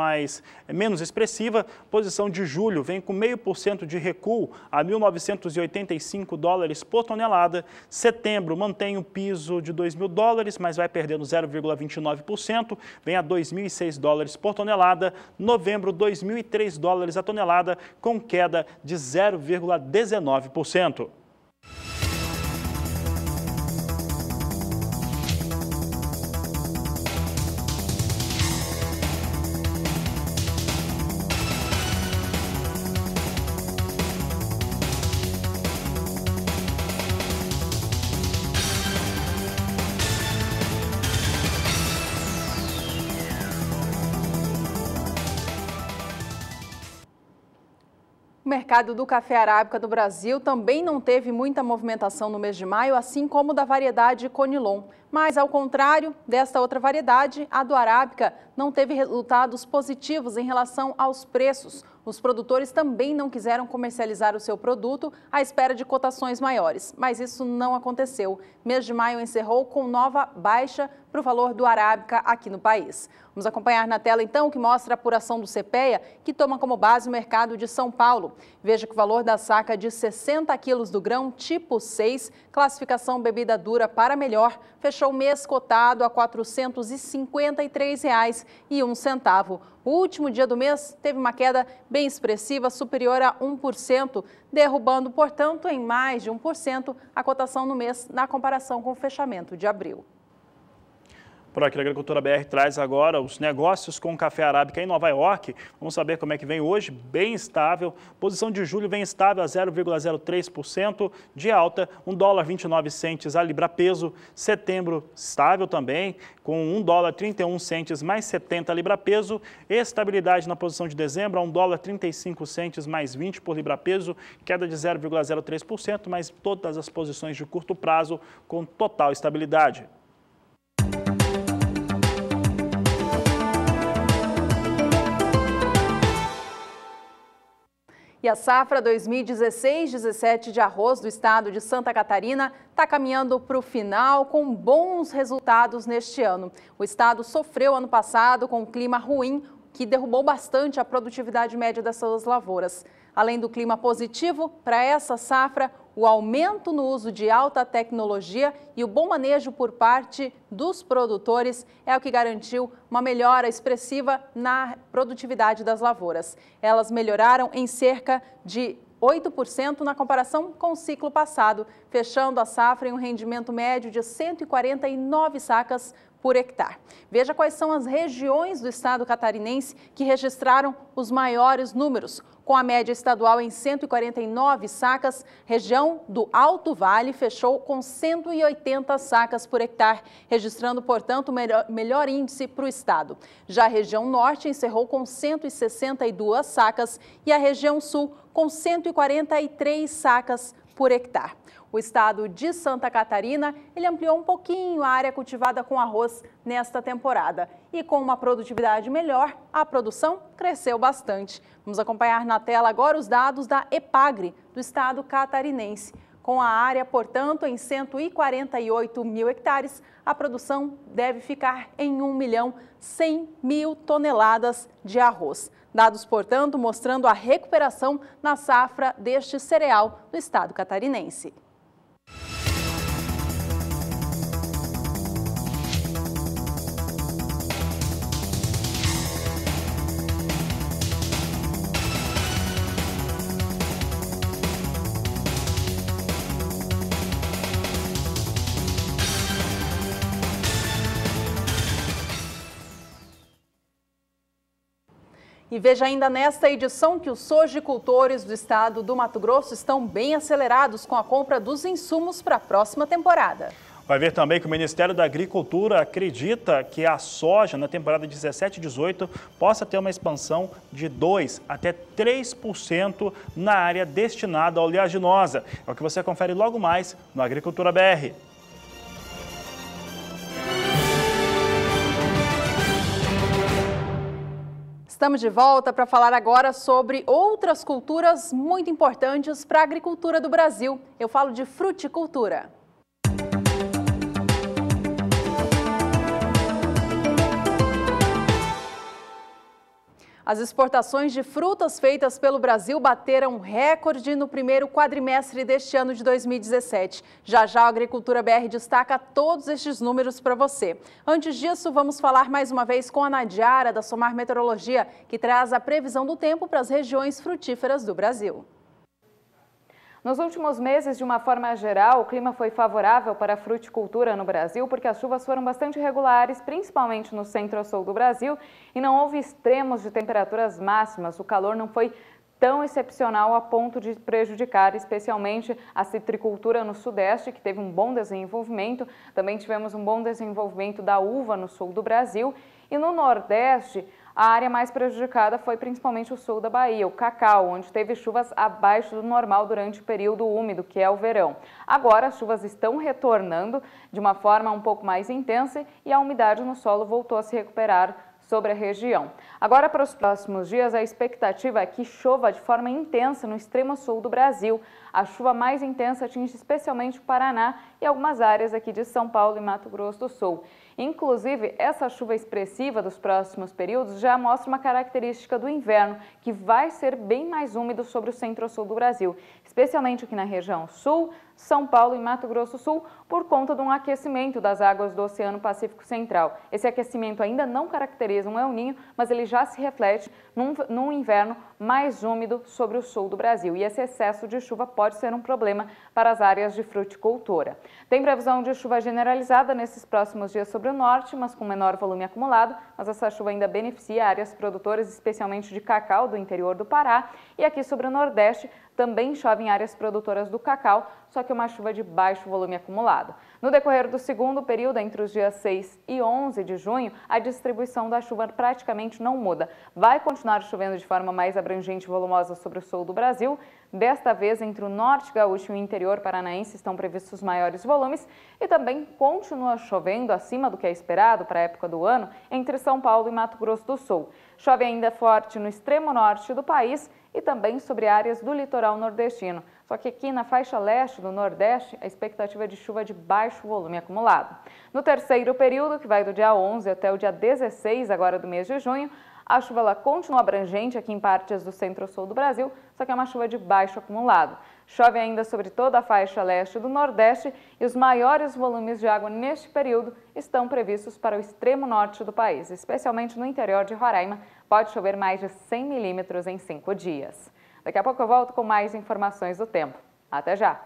menos expressiva. Posição de julho vem com 0,5% de recuo a $1.985 por tonelada. Setembro mantém o piso de $2.000, mas vai perdendo 0,29%, vem a $2.006 por tonelada. Novembro, $2.003 a tonelada, com queda de 0,19%. O mercado do café arábica do Brasil também não teve muita movimentação no mês de maio, assim como da variedade Conilon. Mas, ao contrário desta outra variedade, a do arábica não teve resultados positivos em relação aos preços. Os produtores também não quiseram comercializar o seu produto à espera de cotações maiores, mas isso não aconteceu. Mês de maio encerrou com nova baixa para o valor do arábica aqui no país. Vamos acompanhar na tela, então, o que mostra a apuração do CPEA, que toma como base o mercado de São Paulo. Veja que o valor da saca de 60 quilos do grão tipo 6, classificação bebida dura para melhor, fechou o mês cotado a R$ 453,01. O último dia do mês teve uma queda bem expressiva, superior a 1%, derrubando, portanto, em mais de 1% a cotação no mês na comparação com o fechamento de abril. Por aqui, a Agricultura BR traz agora os negócios com café arábica em Nova York. Vamos saber como é que vem hoje, bem estável. Posição de julho vem estável a 0,03% de alta, $1,29 a libra peso. Setembro estável também, com $1,31 mais 70 libra peso. Estabilidade na posição de dezembro a $1,35 mais 20 por libra peso, queda de 0,03%, mas todas as posições de curto prazo com total estabilidade. E a safra 2016-17 de arroz do estado de Santa Catarina está caminhando para o final com bons resultados neste ano. O estado sofreu ano passado com um clima ruim que derrubou bastante a produtividade média das suas lavouras. Além do clima positivo, para essa safra, o aumento no uso de alta tecnologia e o bom manejo por parte dos produtores é o que garantiu uma melhora expressiva na produtividade das lavouras. Elas melhoraram em cerca de 8% na comparação com o ciclo passado, fechando a safra em um rendimento médio de 149 sacas por hectare. Veja quais são as regiões do estado catarinense que registraram os maiores números. Com a média estadual em 149 sacas, região do Alto Vale fechou com 180 sacas por hectare, registrando, portanto, o melhor índice para o estado. Já a região Norte encerrou com 162 sacas e a região Sul com 143 sacas por hectare. O estado de Santa Catarina, ele ampliou um pouquinho a área cultivada com arroz nesta temporada. E com uma produtividade melhor, a produção cresceu bastante. Vamos acompanhar na tela agora os dados da EPAGRE, do estado catarinense. Com a área, portanto, em 148 mil hectares, a produção deve ficar em 1.100.000 toneladas de arroz. Dados, portanto, mostrando a recuperação na safra deste cereal do estado catarinense. E veja ainda nesta edição que os sojicultores do estado do Mato Grosso estão bem acelerados com a compra dos insumos para a próxima temporada. Vai ver também que o Ministério da Agricultura acredita que a soja na temporada 17 e 18 possa ter uma expansão de 2 até 3% na área destinada à oleaginosa. É o que você confere logo mais no Agricultura BR. Estamos de volta para falar agora sobre outras culturas muito importantes para a agricultura do Brasil. Eu falo de fruticultura. As exportações de frutas feitas pelo Brasil bateram recorde no primeiro quadrimestre deste ano de 2017. Já já a Agricultura BR destaca todos estes números para você. Antes disso, vamos falar mais uma vez com a Nadiara, da Somar Meteorologia, que traz a previsão do tempo para as regiões frutíferas do Brasil. Nos últimos meses, de uma forma geral, o clima foi favorável para a fruticultura no Brasil, porque as chuvas foram bastante regulares, principalmente no centro-sul do Brasil, e não houve extremos de temperaturas máximas. O calor não foi tão excepcional a ponto de prejudicar especialmente a citricultura no Sudeste, que teve um bom desenvolvimento. Também tivemos um bom desenvolvimento da uva no sul do Brasil. E no Nordeste, a área mais prejudicada foi principalmente o sul da Bahia, o cacau, onde teve chuvas abaixo do normal durante o período úmido, que é o verão. Agora as chuvas estão retornando de uma forma um pouco mais intensa e a umidade no solo voltou a se recuperar sobre a região. Agora, para os próximos dias, a expectativa é que chova de forma intensa no extremo sul do Brasil. A chuva mais intensa atinge especialmente o Paraná e algumas áreas aqui de São Paulo e Mato Grosso do Sul. Inclusive, essa chuva expressiva dos próximos períodos já mostra uma característica do inverno, que vai ser bem mais úmido sobre o centro-sul do Brasil, especialmente aqui na região sul, São Paulo e Mato Grosso do Sul, por conta de um aquecimento das águas do Oceano Pacífico Central. Esse aquecimento ainda não caracteriza um El Niño, mas ele já se reflete num inverno mais úmido sobre o sul do Brasil. E esse excesso de chuva pode ser um problema para as áreas de fruticultura. Tem previsão de chuva generalizada nesses próximos dias sobre o norte, mas com menor volume acumulado, mas essa chuva ainda beneficia áreas produtoras, especialmente de cacau do interior do Pará. E aqui sobre o Nordeste também chove em áreas produtoras do cacau, só que uma chuva de baixo volume acumulado. No decorrer do segundo período, entre os dias 6 e 11 de junho, a distribuição da chuva praticamente não muda. Vai continuar chovendo de forma mais abrangente e volumosa sobre o sul do Brasil. Desta vez, entre o norte gaúcho e o interior paranaense estão previstos maiores volumes e também continua chovendo acima do que é esperado para a época do ano entre São Paulo e Mato Grosso do Sul. Chove ainda forte no extremo norte do país e também sobre áreas do litoral nordestino. Só que aqui na faixa leste do Nordeste, a expectativa é de chuva de baixo volume acumulado. No terceiro período, que vai do dia 11 até o dia 16 agora do mês de junho, A chuva ela continua abrangente aqui em partes do centro-sul do Brasil, só que é uma chuva de baixo acumulado. Chove ainda sobre toda a faixa leste do Nordeste e os maiores volumes de água neste período estão previstos para o extremo norte do país, especialmente no interior de Roraima. Pode chover mais de 100 milímetros em 5 dias. Daqui a pouco eu volto com mais informações do tempo. Até já!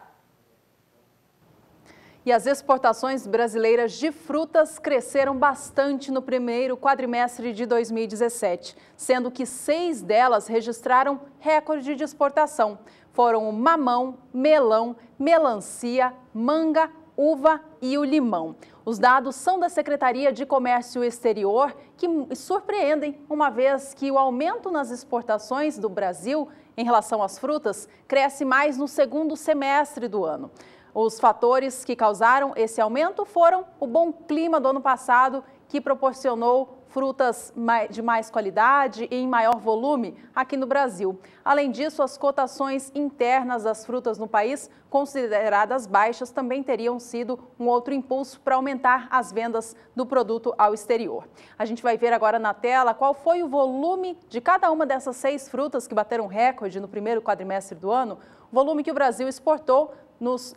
E as exportações brasileiras de frutas cresceram bastante no primeiro quadrimestre de 2017, sendo que 6 delas registraram recorde de exportação. Foram o mamão, melão, melancia, manga, uva e o limão. Os dados são da Secretaria de Comércio Exterior, que surpreendem, uma vez que o aumento nas exportações do Brasil em relação às frutas cresce mais no segundo semestre do ano. Os fatores que causaram esse aumento foram o bom clima do ano passado, que proporcionou frutas de mais qualidade e em maior volume aqui no Brasil. Além disso, as cotações internas das frutas no país, consideradas baixas, também teriam sido um outro impulso para aumentar as vendas do produto ao exterior. A gente vai ver agora na tela qual foi o volume de cada uma dessas 6 frutas que bateram recorde no primeiro quadrimestre do ano, o volume que o Brasil exportou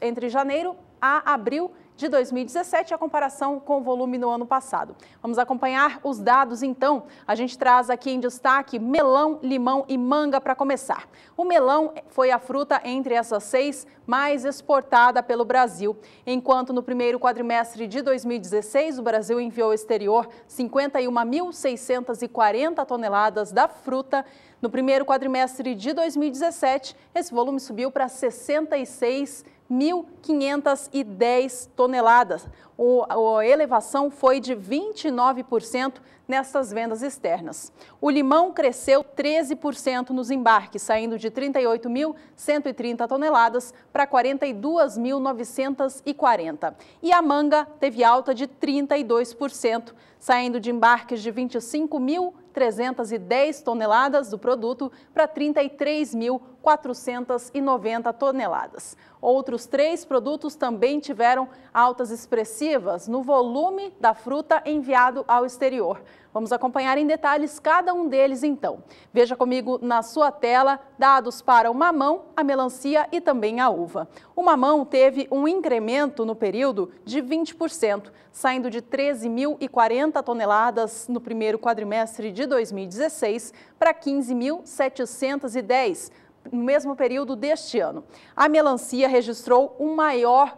entre janeiro a abril de 2017, a comparação com o volume no ano passado. Vamos acompanhar os dados, então. A gente traz aqui em destaque melão, limão e manga para começar. O melão foi a fruta entre essas 6 mais exportada pelo Brasil. Enquanto no primeiro quadrimestre de 2016, o Brasil enviou ao exterior 51.640 toneladas da fruta. No primeiro quadrimestre de 2017, esse volume subiu para 66.510 toneladas. A elevação foi de 29% nessas vendas externas. O limão cresceu 13% nos embarques, saindo de 38.130 toneladas para 42.940. E a manga teve alta de 32%, saindo de embarques de 25.310 toneladas do produto para 33.490 toneladas. Outros 3 produtos também tiveram altas expressivas no volume da fruta enviado ao exterior. Vamos acompanhar em detalhes cada um deles, então. Veja comigo na sua tela dados para o mamão, a melancia e também a uva. O mamão teve um incremento no período de 20%, saindo de 13.040 toneladas no primeiro quadrimestre de 2016 para 15.710 no mesmo período deste ano. A melancia registrou um maior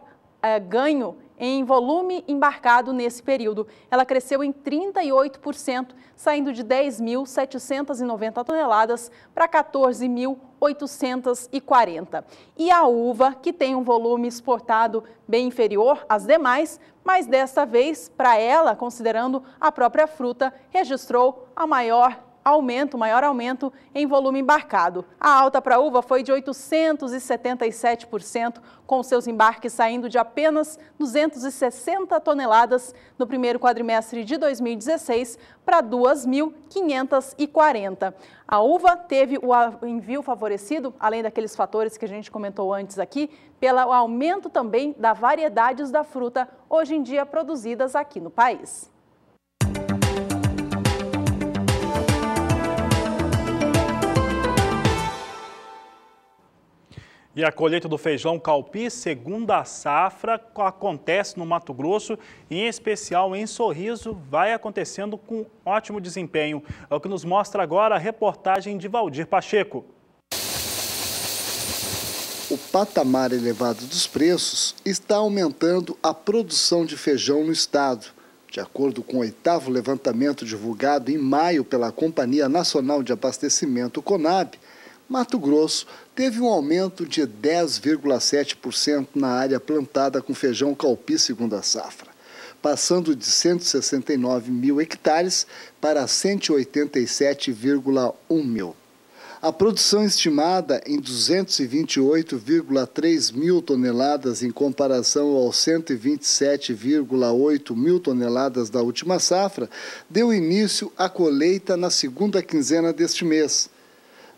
ganho em volume embarcado nesse período. Ela cresceu em 38%, saindo de 10.790 toneladas para 14.840. E a uva, que tem um volume exportado bem inferior às demais, mas desta vez, para ela, considerando a própria fruta, registrou o maior aumento em volume embarcado. A alta para a uva foi de 877%, com seus embarques saindo de apenas 260 toneladas no primeiro quadrimestre de 2016 para 2.540. A uva teve o envio favorecido, além daqueles fatores que a gente comentou antes aqui, pelo aumento também das variedades da fruta hoje em dia produzidas aqui no país. E a colheita do feijão calpi, segunda safra, acontece no Mato Grosso, em especial em Sorriso, vai acontecendo com ótimo desempenho. É o que nos mostra agora a reportagem de Valdir Pacheco. O patamar elevado dos preços está aumentando a produção de feijão no estado. De acordo com o 8º levantamento divulgado em maio pela Companhia Nacional de Abastecimento, CONAB, Mato Grosso teve um aumento de 10,7% na área plantada com feijão calpi segunda safra, passando de 169 mil hectares para 187,1 mil. A produção estimada em 228,3 mil toneladas em comparação aos 127,8 mil toneladas da última safra deu início à colheita na segunda quinzena deste mês.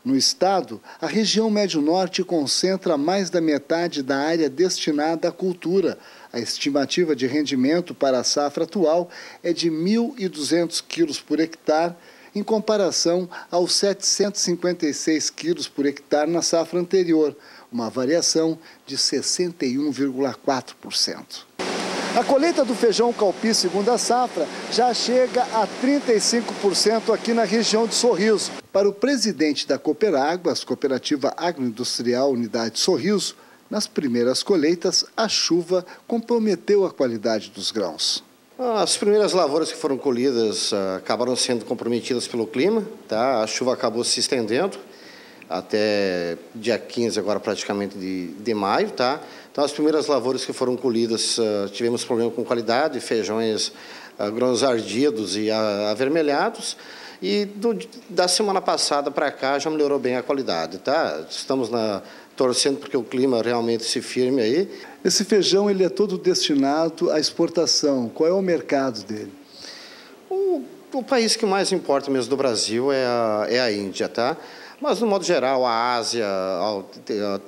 No estado, a região Médio-Norte concentra mais da metade da área destinada à cultura. A estimativa de rendimento para a safra atual é de 1.200 quilos por hectare, em comparação aos 756 quilos por hectare na safra anterior, uma variação de 61,4%. A colheita do feijão calpi segunda safra já chega a 35% aqui na região de Sorriso. Para o presidente da Cooperáguas, Cooperativa Agroindustrial Unidade Sorriso, nas primeiras colheitas, a chuva comprometeu a qualidade dos grãos. As primeiras lavouras que foram colhidas acabaram sendo comprometidas pelo clima, tá? A chuva acabou se estendendo até dia 15, agora praticamente de maio, tá? Então, as primeiras lavouras que foram colhidas, tivemos problema com qualidade, feijões, grãos ardidos e avermelhados, e da semana passada para cá já melhorou bem a qualidade, tá? Estamos torcendo porque o clima realmente se firme aí. Esse feijão, ele é todo destinado à exportação. Qual é o mercado dele? O país que mais importa mesmo do Brasil é a Índia, tá? Mas, no modo geral, a Ásia,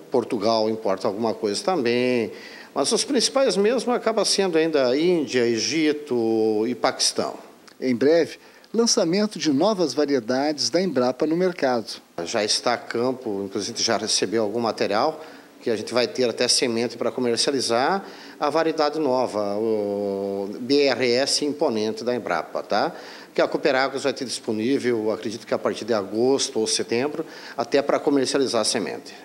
Portugal importa alguma coisa também. Mas os principais mesmo acabam sendo ainda Índia, Egito e Paquistão. Em breve, lançamento de novas variedades da Embrapa no mercado. Já está a campo, inclusive já recebeu algum material, que a gente vai ter até semente para comercializar, a variedade nova, o BRS imponente da Embrapa, tá? Que a Cooperáguas vai ter disponível, acredito que a partir de agosto ou setembro, até para comercializar a semente.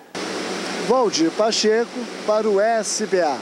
Valdir Pacheco para o SBA.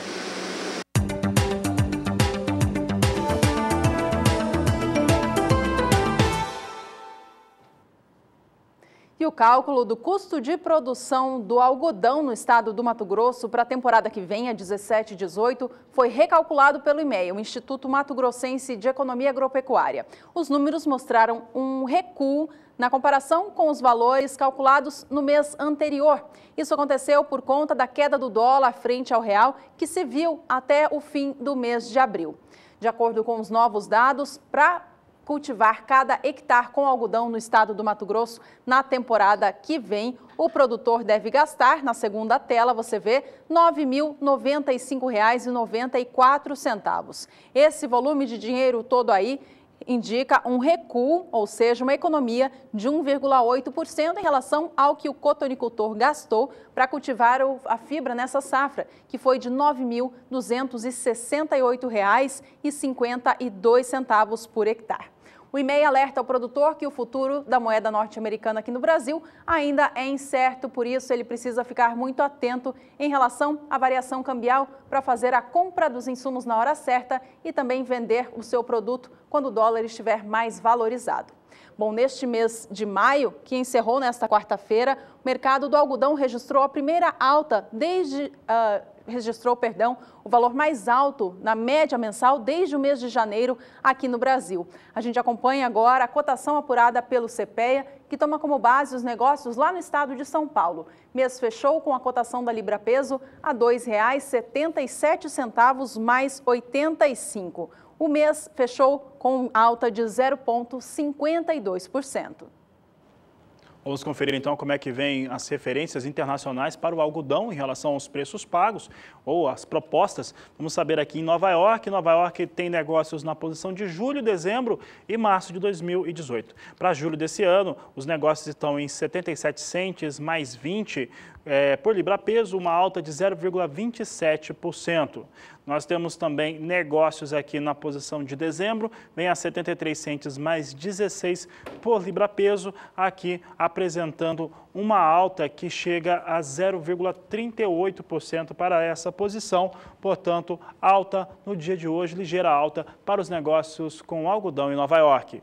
E o cálculo do custo de produção do algodão no estado do Mato Grosso para a temporada que vem, a 17 e 18, foi recalculado pelo IMEA, o Instituto Mato Grossense de Economia Agropecuária. Os números mostraram um recuo na comparação com os valores calculados no mês anterior. Isso aconteceu por conta da queda do dólar frente ao real, que se viu até o fim do mês de abril. De acordo com os novos dados, para cultivar cada hectare com algodão no estado do Mato Grosso na temporada que vem, o produtor deve gastar, na segunda tela você vê, R$ 9.095,94. Esse volume de dinheiro todo aí indica um recuo, ou seja, uma economia de 1,8% em relação ao que o cotonicultor gastou para cultivar a fibra nessa safra, que foi de R$ 9.268,52 por hectare. O IMEA alerta ao produtor que o futuro da moeda norte-americana aqui no Brasil ainda é incerto, por isso ele precisa ficar muito atento em relação à variação cambial para fazer a compra dos insumos na hora certa e também vender o seu produto quando o dólar estiver mais valorizado. Bom, neste mês de maio, que encerrou nesta quarta-feira, o mercado do algodão registrou a primeira alta o valor mais alto na média mensal desde o mês de janeiro aqui no Brasil. A gente acompanha agora a cotação apurada pelo CPEA, que toma como base os negócios lá no estado de São Paulo. Mês fechou com a cotação da libra-peso a R$ 2,77 mais 85. O mês fechou com alta de 0,52%. Vamos conferir então como é que vem as referências internacionais para o algodão em relação aos preços pagos ou as propostas. Vamos saber aqui em Nova York. Nova York tem negócios na posição de julho, dezembro e março de 2018. Para julho desse ano, os negócios estão em 77 centes mais 20 por libra-peso, uma alta de 0,27%. Nós temos também negócios aqui na posição de dezembro, vem a 73 centes mais 16 por libra-peso, aqui apresentando uma alta que chega a 0,38% para essa posição, portanto, alta no dia de hoje, ligeira alta para os negócios com algodão em Nova York.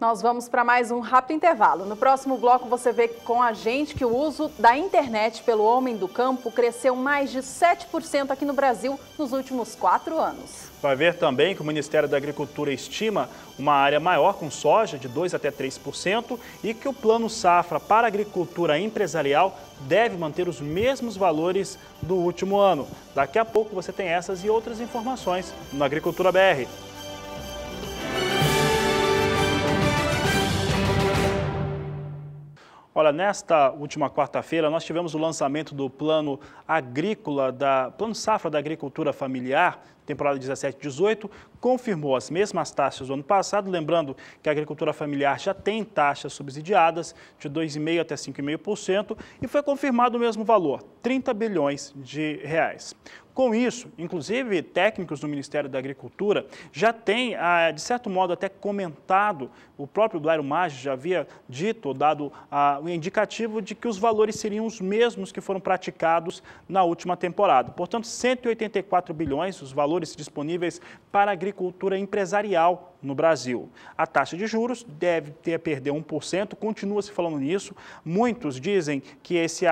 Nós vamos para mais um rápido intervalo. No próximo bloco você vê com a gente que o uso da internet pelo homem do campo cresceu mais de 7% aqui no Brasil nos últimos 4 anos. Vai ver também que o Ministério da Agricultura estima uma área maior com soja de 2% até 3% e que o Plano Safra para a agricultura empresarial deve manter os mesmos valores do último ano. Daqui a pouco você tem essas e outras informações no Agricultura BR. Olha, nesta última quarta-feira nós tivemos o lançamento do Plano Safra da Agricultura Familiar, temporada 17-18, confirmou as mesmas taxas do ano passado, lembrando que a agricultura familiar já tem taxas subsidiadas de 2,5% até 5,5% e foi confirmado o mesmo valor, 30 bilhões de reais. Com isso, inclusive, técnicos do Ministério da Agricultura já têm, de certo modo, até comentado, o próprio Blairo Maggi já havia dito, dado o indicativo de que os valores seriam os mesmos que foram praticados na última temporada. Portanto, 184 bilhões, os valores disponíveis para a agricultura empresarial no Brasil. A taxa de juros deve perder 1%, continua se falando nisso. Muitos dizem que esse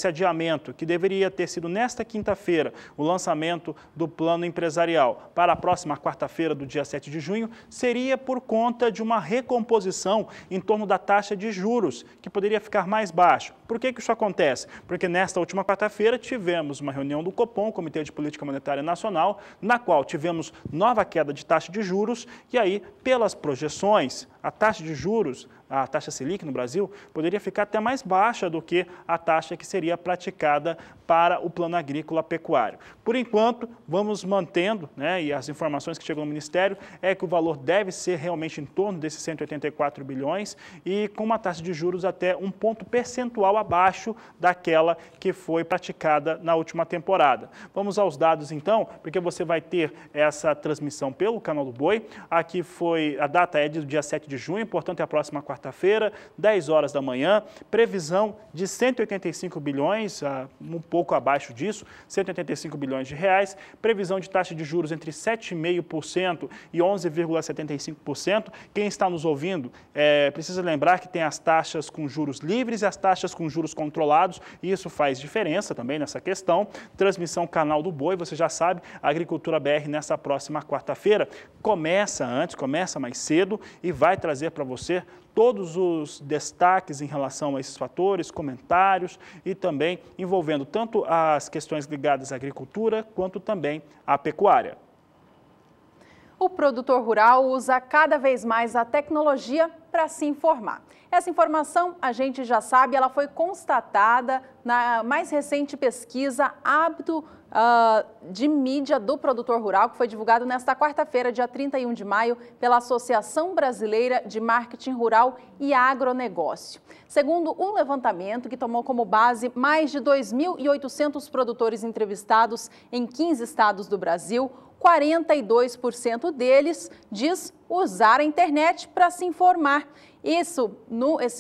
adiamento, que deveria ter sido nesta quinta-feira, o lançamento do plano empresarial para a próxima quarta-feira do dia 7 de junho, seria por conta de uma recomposição em torno da taxa de juros, que poderia ficar mais baixo. Por que isso acontece? Porque nesta última quarta-feira tivemos uma reunião do Copom, Comitê de Política Monetária Nacional, na qual tivemos nova queda de taxa de juros e aí, pelas projeções, a taxa de juros, a taxa Selic no Brasil, poderia ficar até mais baixa do que a taxa que seria praticada para o plano agrícola pecuário. Por enquanto, vamos mantendo, e as informações que chegam no Ministério é que o valor deve ser realmente em torno desses 184 bilhões e com uma taxa de juros até um ponto percentual abaixo daquela que foi praticada na última temporada. Vamos aos dados então, porque você vai ter essa transmissão pelo Canal do Boi. Aqui a data é do dia 7 de junho, portanto é a próxima quarta-feira, 10 horas da manhã, previsão de 185 bilhões, um pouco abaixo disso, 185 bilhões de reais, previsão de taxa de juros entre 7,5% e 11,75%. Quem está nos ouvindo precisa lembrar que tem as taxas com juros livres e as taxas com juros controlados, e isso faz diferença também nessa questão. Transmissão Canal do Boi, você já sabe, a Agricultura BR nessa próxima quarta-feira começa mais cedo e vai trazer para você todos os destaques em relação a esses fatores, comentários e também envolvendo tanto as questões ligadas à agricultura quanto também à pecuária. O produtor rural usa cada vez mais a tecnologia para se informar. Essa informação, a gente já sabe, ela foi constatada na mais recente pesquisa Hábito de Mídia do Produtor Rural, que foi divulgado nesta quarta-feira, dia 31 de maio, pela Associação Brasileira de Marketing Rural e Agronegócio. Segundo um levantamento que tomou como base mais de 2.800 produtores entrevistados em 15 estados do Brasil, 42% deles diz usar a internet para se informar. Esse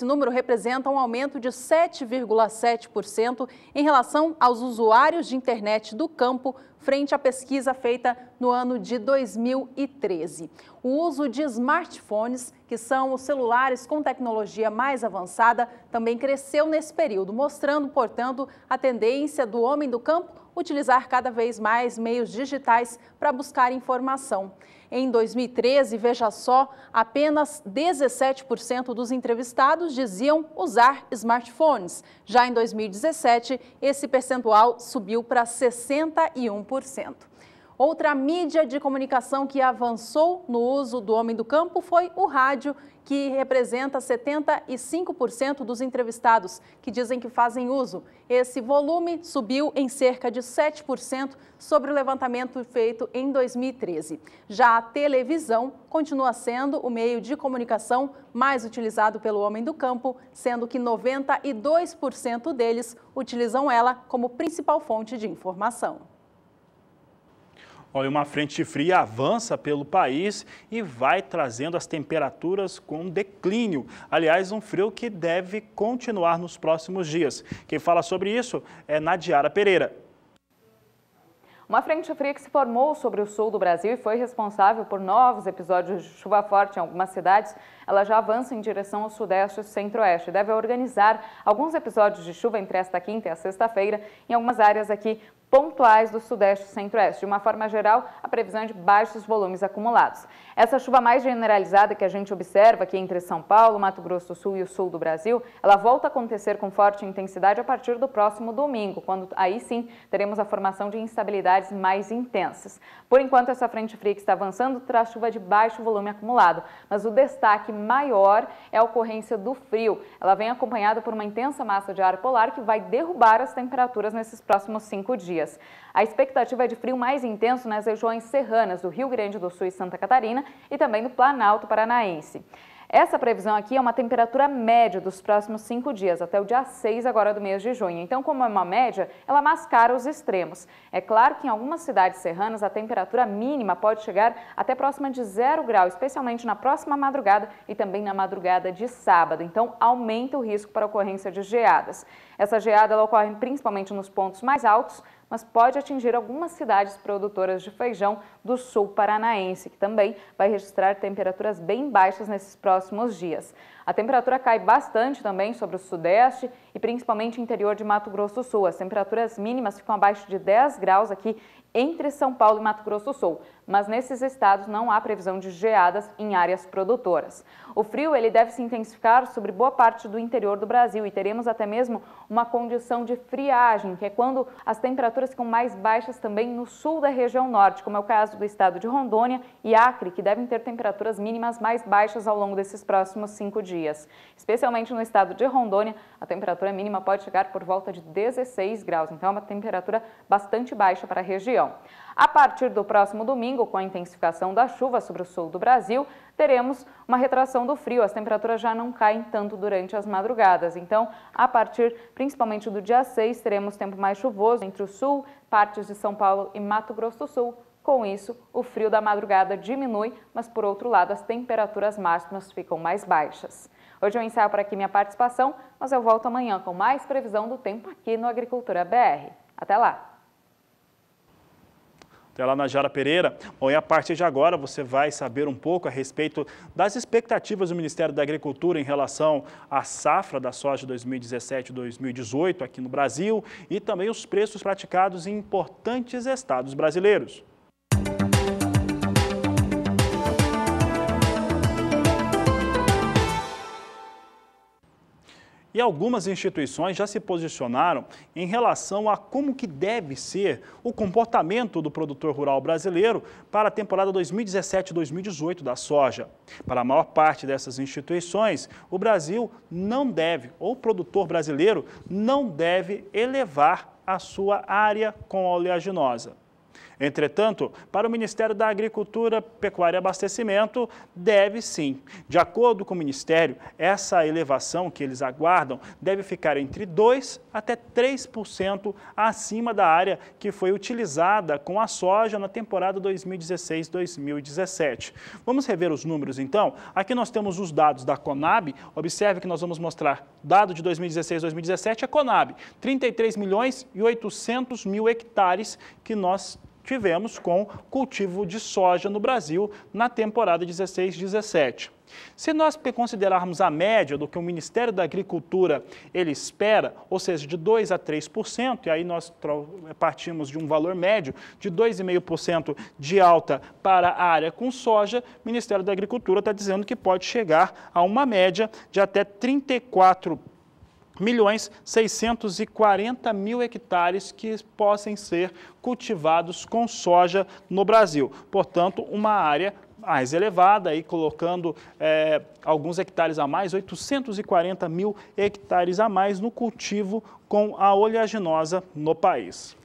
número representa um aumento de 7,7% em relação aos usuários de internet do campo, frente à pesquisa feita no ano de 2013. O uso de smartphones, que são os celulares com tecnologia mais avançada, também cresceu nesse período, mostrando, portanto, a tendência do homem do campo utilizar cada vez mais meios digitais para buscar informação. Em 2013, veja só, apenas 17% dos entrevistados diziam usar smartphones. Já em 2017, esse percentual subiu para 61%. Outra mídia de comunicação que avançou no uso do homem do campo foi o rádio, que representa 75% dos entrevistados que dizem que fazem uso. Esse volume subiu em cerca de 7% sobre o levantamento feito em 2013. Já a televisão continua sendo o meio de comunicação mais utilizado pelo homem do campo, sendo que 92% deles utilizam ela como principal fonte de informação. Olha, uma frente fria avança pelo país e vai trazendo as temperaturas com declínio. Aliás, um frio que deve continuar nos próximos dias. Quem fala sobre isso é Nadiara Pereira. Uma frente fria que se formou sobre o sul do Brasil e foi responsável por novos episódios de chuva forte em algumas cidades, ela já avança em direção ao sudeste e centro-oeste. Deve organizar alguns episódios de chuva entre esta quinta e a sexta-feira em algumas áreas aqui pontuais do sudeste e centro-oeste. De uma forma geral, a previsão é de baixos volumes acumulados. Essa chuva mais generalizada que a gente observa aqui entre São Paulo, Mato Grosso do Sul e o sul do Brasil, ela volta a acontecer com forte intensidade a partir do próximo domingo, quando aí sim teremos a formação de instabilidades mais intensas. Por enquanto, essa frente fria que está avançando traz chuva de baixo volume acumulado, mas o destaque maior é a ocorrência do frio. Ela vem acompanhada por uma intensa massa de ar polar que vai derrubar as temperaturas nesses próximos 5 dias. A expectativa é de frio mais intenso nas regiões serranas do Rio Grande do Sul e Santa Catarina e também no Planalto Paranaense. Essa previsão aqui é uma temperatura média dos próximos 5 dias, até o dia 6 agora do mês de junho. Então, como é uma média, ela mascara os extremos. É claro que em algumas cidades serranas a temperatura mínima pode chegar até próxima de 0 grau, especialmente na próxima madrugada e também na madrugada de sábado. Então, aumenta o risco para a ocorrência de geadas. Essa geada ela ocorre principalmente nos pontos mais altos, mas pode atingir algumas cidades produtoras de feijão do sul paranaense, que também vai registrar temperaturas bem baixas nesses próximos dias. A temperatura cai bastante também sobre o sudeste e principalmente interior de Mato Grosso do Sul. As temperaturas mínimas ficam abaixo de 10 graus aqui entre São Paulo e Mato Grosso do Sul, mas nesses estados não há previsão de geadas em áreas produtoras. O frio ele deve se intensificar sobre boa parte do interior do Brasil e teremos até mesmo uma condição de friagem, que é quando as temperaturas ficam mais baixas também no sul da região norte, como é o caso do estado de Rondônia e Acre, que devem ter temperaturas mínimas mais baixas ao longo desses próximos 5 dias. Especialmente no estado de Rondônia, a temperatura mínima pode chegar por volta de 16 graus, então é uma temperatura bastante baixa para a região. A partir do próximo domingo, com a intensificação da chuva sobre o sul do Brasil, teremos uma retração do frio. As temperaturas já não caem tanto durante as madrugadas. Então, a partir principalmente do dia 6, teremos tempo mais chuvoso entre o sul, partes de São Paulo e Mato Grosso do Sul. Com isso, o frio da madrugada diminui, mas por outro lado, as temperaturas máximas ficam mais baixas. Hoje eu encerro por aqui minha participação, mas eu volto amanhã com mais previsão do tempo aqui no Agricultura BR. Até lá! Até lá, Najara Pereira. Bom, e a partir de agora você vai saber um pouco a respeito das expectativas do Ministério da Agricultura em relação à safra da soja 2017-2018 aqui no Brasil e também os preços praticados em importantes estados brasileiros. E algumas instituições já se posicionaram em relação a como que deve ser o comportamento do produtor rural brasileiro para a temporada 2017-2018 da soja. Para a maior parte dessas instituições, o Brasil não deve, ou o produtor brasileiro não deve elevar a sua área com oleaginosa. Entretanto, para o Ministério da Agricultura, Pecuária e Abastecimento, deve sim. De acordo com o Ministério, essa elevação que eles aguardam deve ficar entre 2% até 3% acima da área que foi utilizada com a soja na temporada 2016-2017. Vamos rever os números então? Aqui nós temos os dados da Conab. Observe que nós vamos mostrar dado de 2016-2017 é Conab, 33.800.000 hectares que nós tivemos com cultivo de soja no Brasil na temporada 16-17. Se nós considerarmos a média do que o Ministério da Agricultura ele espera, ou seja, de 2% a 3%, e aí nós partimos de um valor médio de 2,5% de alta para a área com soja, o Ministério da Agricultura está dizendo que pode chegar a uma média de até 34.640.000 hectares que possam ser cultivados com soja no Brasil. Portanto, uma área mais elevada, aí colocando alguns hectares a mais, 840.000 hectares a mais no cultivo com a oleaginosa no país.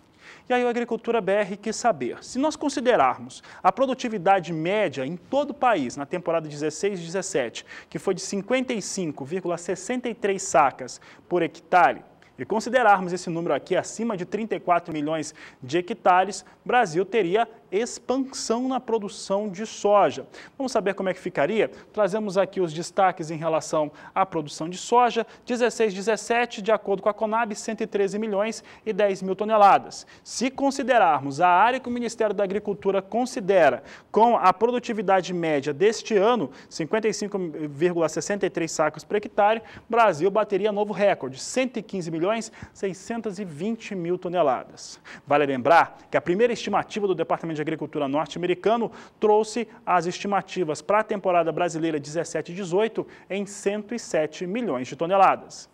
E aí a Agricultura BR quis saber, se nós considerarmos a produtividade média em todo o país na temporada 16-17, que foi de 55,63 sacas por hectare, e considerarmos esse número aqui acima de 34 milhões de hectares, o Brasil teria expansão na produção de soja. Vamos saber como é que ficaria? Trazemos aqui os destaques em relação à produção de soja. 16-17, de acordo com a Conab, 113 milhões e 10 mil toneladas. Se considerarmos a área que o Ministério da Agricultura considera com a produtividade média deste ano, 55,63 sacos por hectare, o Brasil bateria novo recorde, 115 milhões 620 mil toneladas. Vale lembrar que a primeira estimativa do Departamento de Agricultura norte-americano trouxe as estimativas para a temporada brasileira 17 e 18 em 107 milhões de toneladas.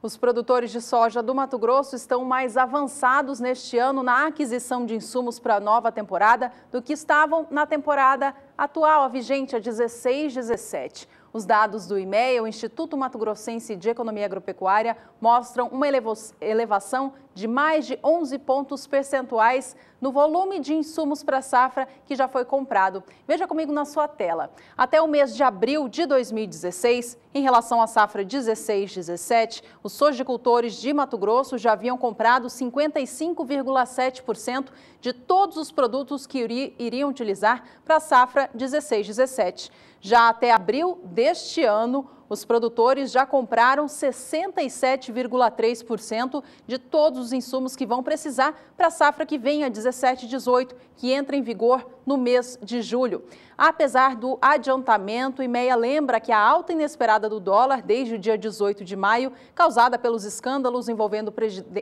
Os produtores de soja do Mato Grosso estão mais avançados neste ano na aquisição de insumos para a nova temporada do que estavam na temporada atual, a vigente, a 16-17. Os dados do IMEA, o Instituto Mato Grossense de Economia Agropecuária, mostram uma elevação de mais de 11 pontos percentuais no volume de insumos para a safra que já foi comprado. Veja comigo na sua tela. Até o mês de abril de 2016, em relação à safra 16-17, os sojicultores de Mato Grosso já haviam comprado 55,7% de todos os produtos que iriam utilizar para a safra 16-17. Já até abril deste ano, os produtores já compraram 67,3% de todos os insumos que vão precisar para a safra que vem, a 17-18, que entra em vigor no mês de julho. Apesar do adiantamento, o IMEA lembra que a alta inesperada do dólar desde o dia 18 de maio, causada pelos escândalos envolvendo o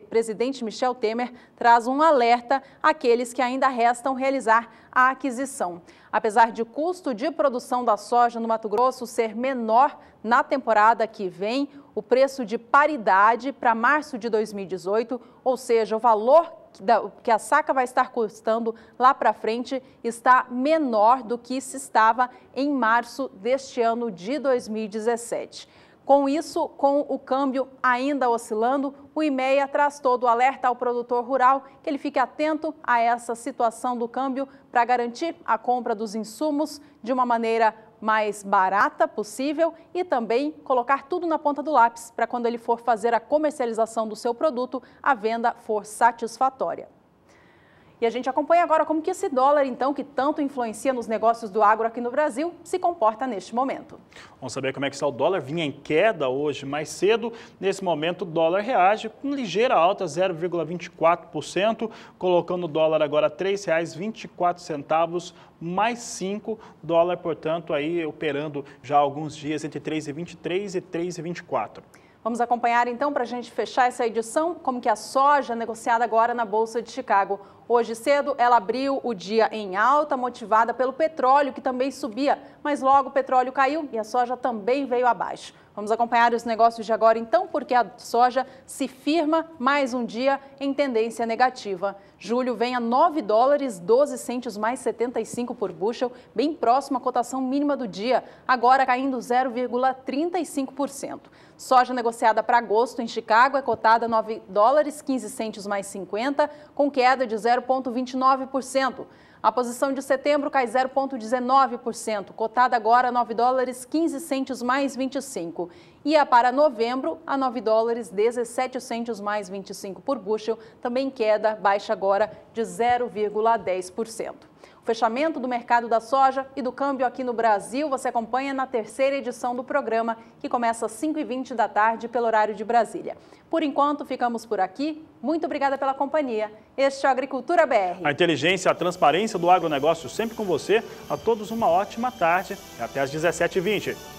presidente Michel Temer, traz um alerta àqueles que ainda restam realizar a aquisição. Apesar de o custo de produção da soja no Mato Grosso ser menor na temporada que vem, o preço de paridade para março de 2018, ou seja, o valor que a saca vai estar custando lá para frente, está menor do que se estava em março deste ano de 2017. Com isso, com o câmbio ainda oscilando, o IMEA traz todo o alerta ao produtor rural que ele fique atento a essa situação do câmbio para garantir a compra dos insumos de uma maneira mais barata possível e também colocar tudo na ponta do lápis para quando ele for fazer a comercialização do seu produto, a venda for satisfatória. E a gente acompanha agora como que esse dólar, então, que tanto influencia nos negócios do agro aqui no Brasil, se comporta neste momento. Vamos saber como é que está o dólar. Vinha em queda hoje mais cedo. Nesse momento, o dólar reage com ligeira alta, 0,24%, colocando o dólar agora a R$ 3,24, mais 5 dólar, portanto, aí operando já há alguns dias entre 3,23 e 3,24. Vamos acompanhar então, para a gente fechar essa edição, como que a soja é negociada agora na Bolsa de Chicago. Hoje cedo ela abriu o dia em alta, motivada pelo petróleo, que também subia, mas logo o petróleo caiu e a soja também veio abaixo. Vamos acompanhar os negócios de agora então, porque a soja se firma mais um dia em tendência negativa. Julho vem a $9,12 mais 75 por bushel, bem próximo à cotação mínima do dia, agora caindo 0,35%. Soja negociada para agosto em Chicago é cotada a $9,15 mais 50, com queda de 0,29%. A posição de setembro cai 0,19%, cotada agora a $9,15 mais 25. E a para novembro, a $9,17 mais 25 por bushel, também queda, baixa agora de 0,10%. O fechamento do mercado da soja e do câmbio aqui no Brasil você acompanha na terceira edição do programa, que começa às 5h20 da tarde pelo horário de Brasília. Por enquanto, ficamos por aqui. Muito obrigada pela companhia. Este é o Agricultura BR. A inteligência, a transparência do agronegócio sempre com você. A todos uma ótima tarde. Até às 17h20.